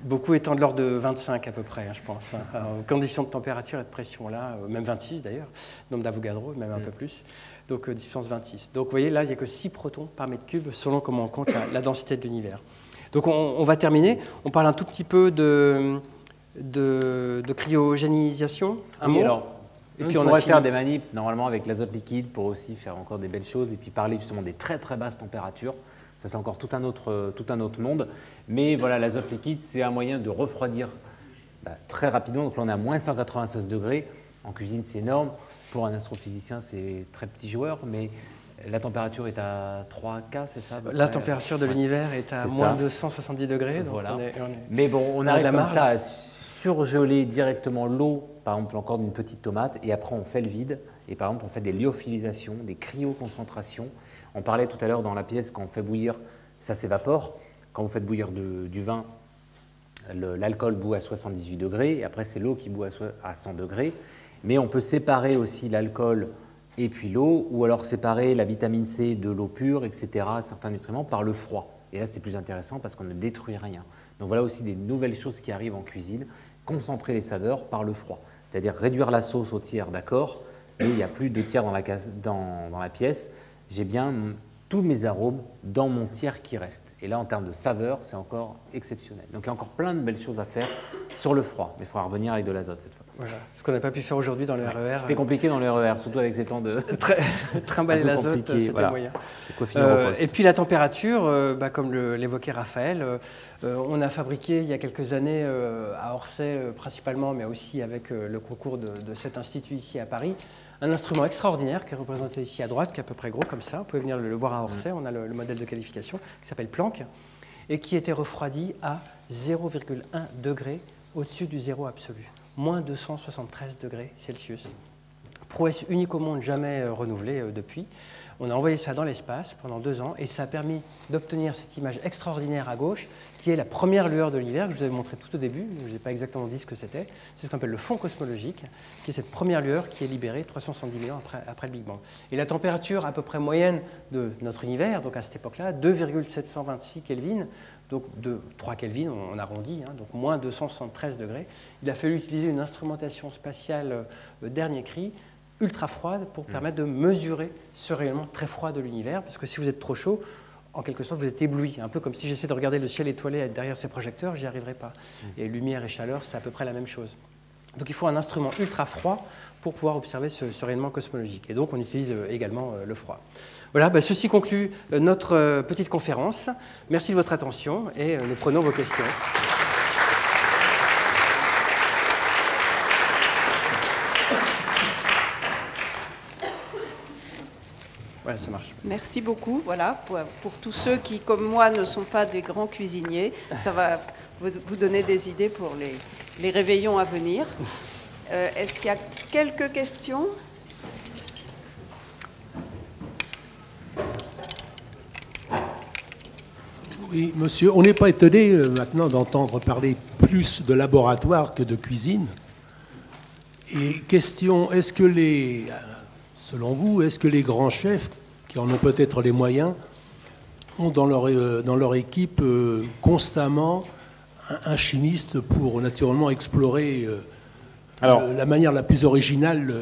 Beaucoup étant de l'ordre de 25 à peu près, je pense, en conditions de température et de pression, là, même 26 d'ailleurs, nombre d'Avogadro, même un peu plus, donc 10 puissance 26. Donc vous voyez, là, il n'y a que 6 protons par mètre cube, selon comment on compte la densité de l'univers. Donc on va terminer, on parle un tout petit peu de cryogénisation, un mot. Alors, et puis on pourrait faire des manips normalement avec l'azote liquide pour aussi faire encore des belles choses et puis parler justement des très très basses températures. Ça, c'est encore tout un autre monde. Mais voilà, l'azote liquide, c'est un moyen de refroidir très rapidement. Donc là, on est à moins 196 degrés. En cuisine, c'est énorme. Pour un astrophysicien, c'est très petit joueur. Mais la température est à 3 K, c'est ça? La température de l'univers est à moins 270 degrés. Donc voilà. Mais bon, on arrive comme ça à surgeler directement l'eau, par exemple, encore d'une petite tomate. Et après, on fait le vide. Et par exemple, on fait des lyophilisations, des cryoconcentrations. On parlait tout à l'heure dans la pièce, quand on fait bouillir, ça s'évapore. Quand vous faites bouillir du vin, l'alcool bout à 78 degrés, et après c'est l'eau qui bout à 100 degrés. Mais on peut séparer aussi l'alcool et puis l'eau, ou alors séparer la vitamine C de l'eau pure, etc., certains nutriments, par le froid. Et là, c'est plus intéressant parce qu'on ne détruit rien. Donc voilà aussi des nouvelles choses qui arrivent en cuisine, concentrer les saveurs par le froid. C'est-à-dire réduire la sauce au tiers, d'accord, mais il n'y a plus de tiers dans la pièce. J'ai bien tous mes arômes dans mon tiers qui reste. Et là, en termes de saveur, c'est encore exceptionnel. Donc, il y a encore plein de belles choses à faire sur le froid. Mais il faudra revenir avec de l'azote cette fois. Voilà. Ce qu'on n'a pas pu faire aujourd'hui dans le RER. C'était compliqué dans le RER, surtout avec ces temps de... Trimballer l'azote, c'était voilà. moyen. Et puis la température, comme l'évoquait Raphaël, on a fabriqué il y a quelques années à Orsay principalement, mais aussi avec le concours de cet institut ici à Paris, un instrument extraordinaire qui est représenté ici à droite, qui est à peu près gros comme ça. Vous pouvez venir le voir à Orsay, on a le modèle de qualification qui s'appelle Planck et qui était refroidi à 0,1 degré au-dessus du zéro absolu, moins 273 degrés Celsius. Prouesse unique au monde, jamais renouvelée depuis. On a envoyé ça dans l'espace pendant 2 ans et ça a permis d'obtenir cette image extraordinaire à gauche qui est la première lueur de l'univers que je vous avais montré tout au début. Je n'ai pas exactement dit ce que c'était. C'est ce qu'on appelle le fond cosmologique, qui est cette première lueur qui est libérée 370 000 ans après le Big Bang. Et la température à peu près moyenne de notre univers, donc à cette époque-là, 2,726 Kelvin, donc de 3 Kelvin, on arrondit, donc moins 273 degrés. Il a fallu utiliser une instrumentation spatiale dernier cri, ultra froide, pour permettre de mesurer ce rayonnement très froid de l'univers, parce que si vous êtes trop chaud, en quelque sorte, vous êtes ébloui. Un peu comme si j'essaie de regarder le ciel étoilé derrière ces projecteurs, j'y arriverai pas. Et lumière et chaleur, c'est à peu près la même chose. Donc il faut un instrument ultra froid pour pouvoir observer ce rayonnement cosmologique. Et donc on utilise également le froid. Voilà, ceci conclut notre petite conférence. Merci de votre attention et nous prenons vos questions. Voilà, ça marche. Merci beaucoup. Voilà, pour tous ceux qui, comme moi, ne sont pas des grands cuisiniers, ça va vous donner des idées pour les réveillons à venir. Est-ce qu'il y a quelques questions ? Oui, monsieur, on n'est pas étonné maintenant d'entendre parler plus de laboratoire que de cuisine. Et question, est-ce que selon vous, est-ce que les grands chefs, qui en ont peut-être les moyens, ont dans leur équipe constamment un chimiste pour naturellement explorer la manière la plus originale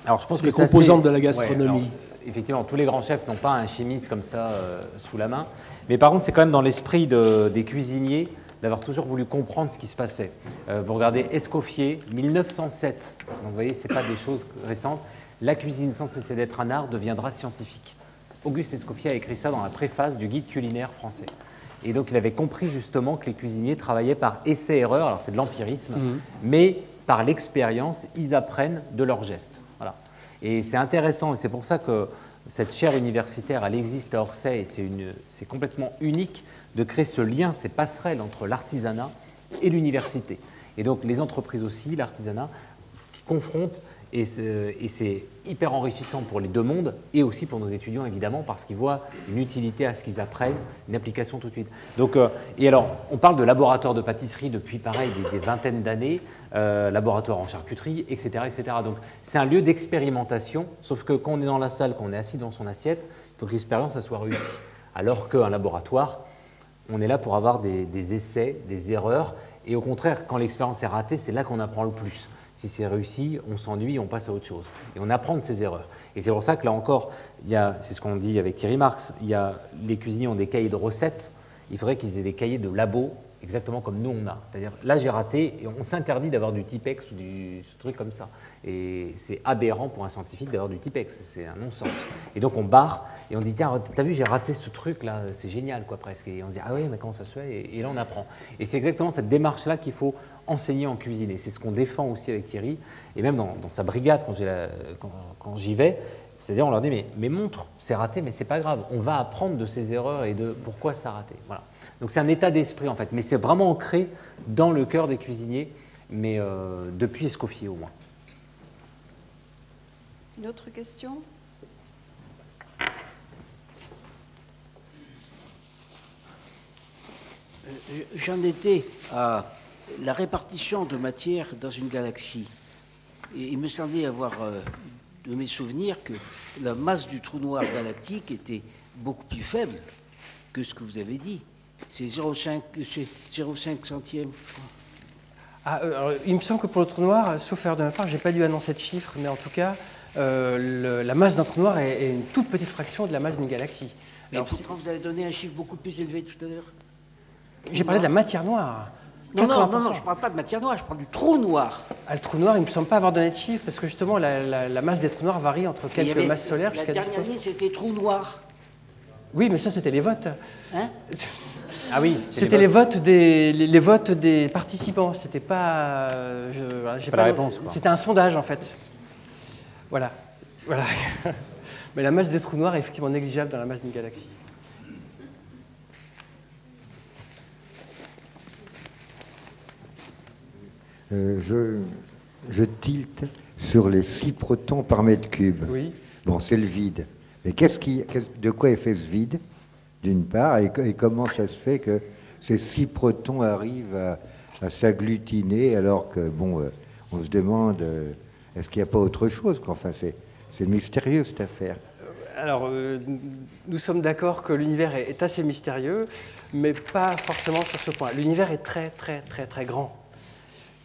je pense des composantes de la gastronomie? Ouais, effectivement, tous les grands chefs n'ont pas un chimiste comme ça sous la main. Mais par contre, c'est quand même dans l'esprit des cuisiniers d'avoir toujours voulu comprendre ce qui se passait. Vous regardez Escoffier, 1907. Donc vous voyez, ce n'est pas des choses récentes. la cuisine, sans cesser d'être un art, deviendra scientifique. Auguste Escoffier a écrit ça dans la préface du guide culinaire français. Et donc il avait compris justement que les cuisiniers travaillaient par essai-erreur, alors c'est de l'empirisme, mais par l'expérience, ils apprennent de leurs gestes. Voilà. Et c'est intéressant, et c'est pour ça que cette chaire universitaire, elle existe à Orsay, et c'est complètement unique de créer ce lien, ces passerelles entre l'artisanat et l'université. Et donc les entreprises aussi, l'artisanat, qui confrontent, et c'est hyper enrichissant pour les deux mondes, et aussi pour nos étudiants évidemment, parce qu'ils voient une utilité à ce qu'ils apprennent, une application tout de suite. Donc, et alors, on parle de laboratoire de pâtisserie depuis pareil des vingtaines d'années, laboratoire en charcuterie, etc. etc. Donc c'est un lieu d'expérimentation, sauf que quand on est dans la salle, quand on est assis dans son assiette, il faut que l'expérience soit réussie. Alors qu'un laboratoire, on est là pour avoir des essais, des erreurs, et au contraire, quand l'expérience est ratée, c'est là qu'on apprend le plus. Si c'est réussi, on s'ennuie, on passe à autre chose. Et on apprend de ses erreurs. Et c'est pour ça que là encore, c'est ce qu'on dit avec Thierry Marx, les cuisiniers ont des cahiers de recettes, il faudrait qu'ils aient des cahiers de labo, exactement comme nous on a. C'est-à-dire, là j'ai raté, et on s'interdit d'avoir du Tipex ou ce truc comme ça. Et c'est aberrant pour un scientifique d'avoir du Tipex, c'est un non-sens. Et donc on barre, et on dit, tiens, t'as vu, j'ai raté ce truc-là, c'est génial, quoi, presque. Et on se dit, ah oui, mais comment ça se fait? Et là on apprend. Et c'est exactement cette démarche-là qu'il faut enseigner en cuisine. Et c'est ce qu'on défend aussi avec Thierry, et même dans sa brigade, quand j'y vais, c'est-à-dire on leur dit, mais montre, c'est raté, mais c'est pas grave. On va apprendre de ces erreurs et de pourquoi ça a raté. Voilà. Donc c'est un état d'esprit en fait, mais c'est vraiment ancré dans le cœur des cuisiniers, mais depuis Escoffier au moins. Une autre question? J'en étais à la répartition de matière dans une galaxie. Et il me semblait avoir de mes souvenirs que la masse du trou noir galactique était beaucoup plus faible que ce que vous avez dit. C'est 0,5 centième. Alors, il me semble que pour le trou noir, sauf erreur de ma part, je n'ai pas dû annoncer de chiffre, mais en tout cas, la masse d'un trou noir est une toute petite fraction de la masse d'une galaxie. Mais pourtant, vous avez donné un chiffre beaucoup plus élevé tout à l'heure. J'ai parlé de la matière noire. Non, je ne parle pas de matière noire, je parle du trou noir. Le trou noir, il ne me semble pas avoir donné de chiffre, parce que justement, la masse des trous noirs varie entre quelques masses solaires jusqu'à 10%. La dernière ligne, c'était trou noir. Oui, mais ça, c'était les votes. Hein? Ah oui, c'était les votes des participants. C'était pas, pas la réponse. C'était un sondage en fait. Voilà. Mais la masse des trous noirs est effectivement négligeable dans la masse d'une galaxie. Je tilte sur les 6 protons par mètre cube. Oui. Bon, c'est le vide. Mais de quoi est fait ce vide, d'une part, et comment ça se fait que ces 6 protons arrivent à s'agglutiner alors que, bon, on se demande, est-ce qu'il n'y a pas autre chose qu'enfin, c'est mystérieux cette affaire. Alors, nous sommes d'accord que l'univers est assez mystérieux, mais pas forcément sur ce point. L'univers est très, très, très, très grand.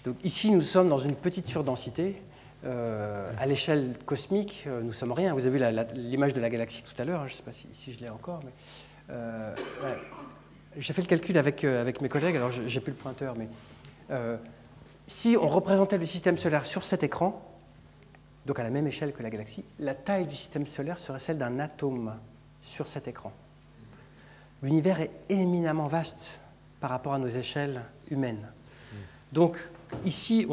Donc ici, nous sommes dans une petite surdensité. À l'échelle cosmique, nous ne sommes rien. Vous avez vu l'image de la galaxie tout à l'heure, je ne sais pas si je l'ai encore, mais ouais. J'ai fait le calcul avec mes collègues, alors je n'ai plus le pointeur, mais si on représentait le système solaire sur cet écran, donc à la même échelle que la galaxie, la taille du système solaire serait celle d'un atome sur cet écran. L'univers est éminemment vaste par rapport à nos échelles humaines. Donc, ici,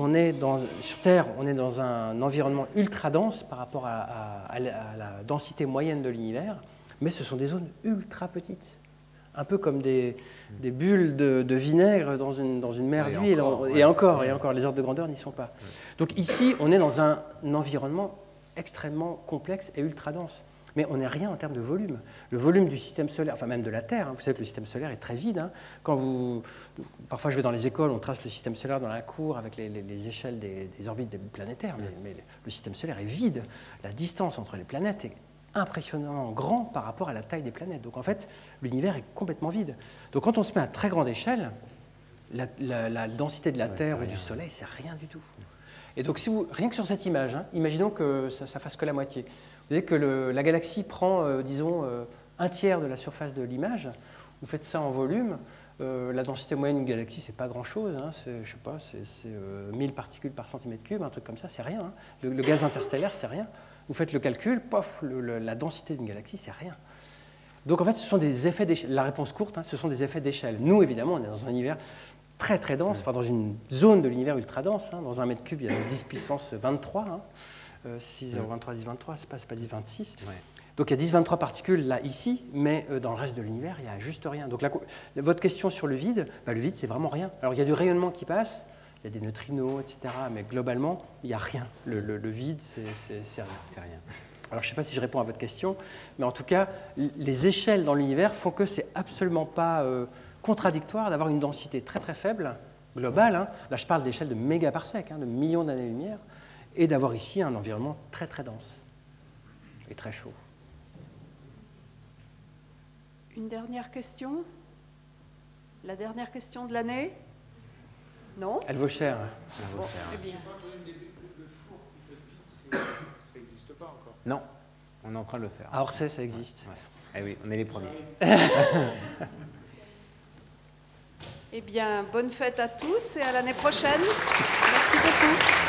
sur Terre, on est dans un environnement ultra dense par rapport à la densité moyenne de l'univers, mais ce sont des zones ultra petites, un peu comme des bulles de vinaigre dans une mer d'huile, et encore, les ordres de grandeur n'y sont pas. Donc ici, on est dans un environnement extrêmement complexe et ultra dense. Mais on n'est rien en termes de volume. Le volume du système solaire, enfin même de la Terre, vous savez que le système solaire est très vide. Parfois je vais dans les écoles, on trace le système solaire dans la cour avec les échelles des orbites planétaires, mais le système solaire est vide. La distance entre les planètes est impressionnamment grand par rapport à la taille des planètes. Donc en fait, l'univers est complètement vide. Donc quand on se met à très grande échelle, la densité de la Terre ou du Soleil, c'est rien du tout. Et donc rien que sur cette image, imaginons que ça fasse que la moitié. Vous voyez que la galaxie prend, disons, un tiers de la surface de l'image. Vous faites ça en volume. La densité moyenne d'une galaxie, c'est pas grand-chose. Je sais pas, c'est 1000 particules par centimètre cube, un truc comme ça, c'est rien. Le gaz interstellaire, c'est rien. Vous faites le calcul, pof, la densité d'une galaxie, c'est rien. Donc en fait, ce sont des effets d'échelle. La réponse courte, hein, ce sont des effets d'échelle. Nous, évidemment, on est dans un univers très très dense, enfin dans une zone de l'univers ultra dense. Hein. Dans un mètre cube, il y a 10 puissance 23. Hein. 6, 23, 10, 23, c'est pas 10, 26. Ouais. Donc il y a 10, 23 particules là, ici, mais dans le reste de l'univers, il n'y a juste rien. Donc votre question sur le vide, le vide, c'est vraiment rien. Alors il y a du rayonnement qui passe, il y a des neutrinos, etc. Mais globalement, il n'y a rien. Le vide, c'est rien. Rien. Alors je ne sais pas si je réponds à votre question, mais en tout cas, les échelles dans l'univers font que c'est absolument pas contradictoire d'avoir une densité très très faible, globale. Hein. Là, je parle d'échelles de mégaparsecs, hein, de millions d'années-lumière, et d'avoir ici un environnement très très dense et très chaud. Une dernière question? La dernière question de l'année? Non? Elle vaut cher. Bon, eh bien. Le four qui fait vide, ça n'existe pas encore. Non, on est en train de le faire. À Orsay, ça existe. Ouais. Eh oui, on est les premiers. Eh bien, bonne fête à tous et à l'année prochaine. Merci beaucoup.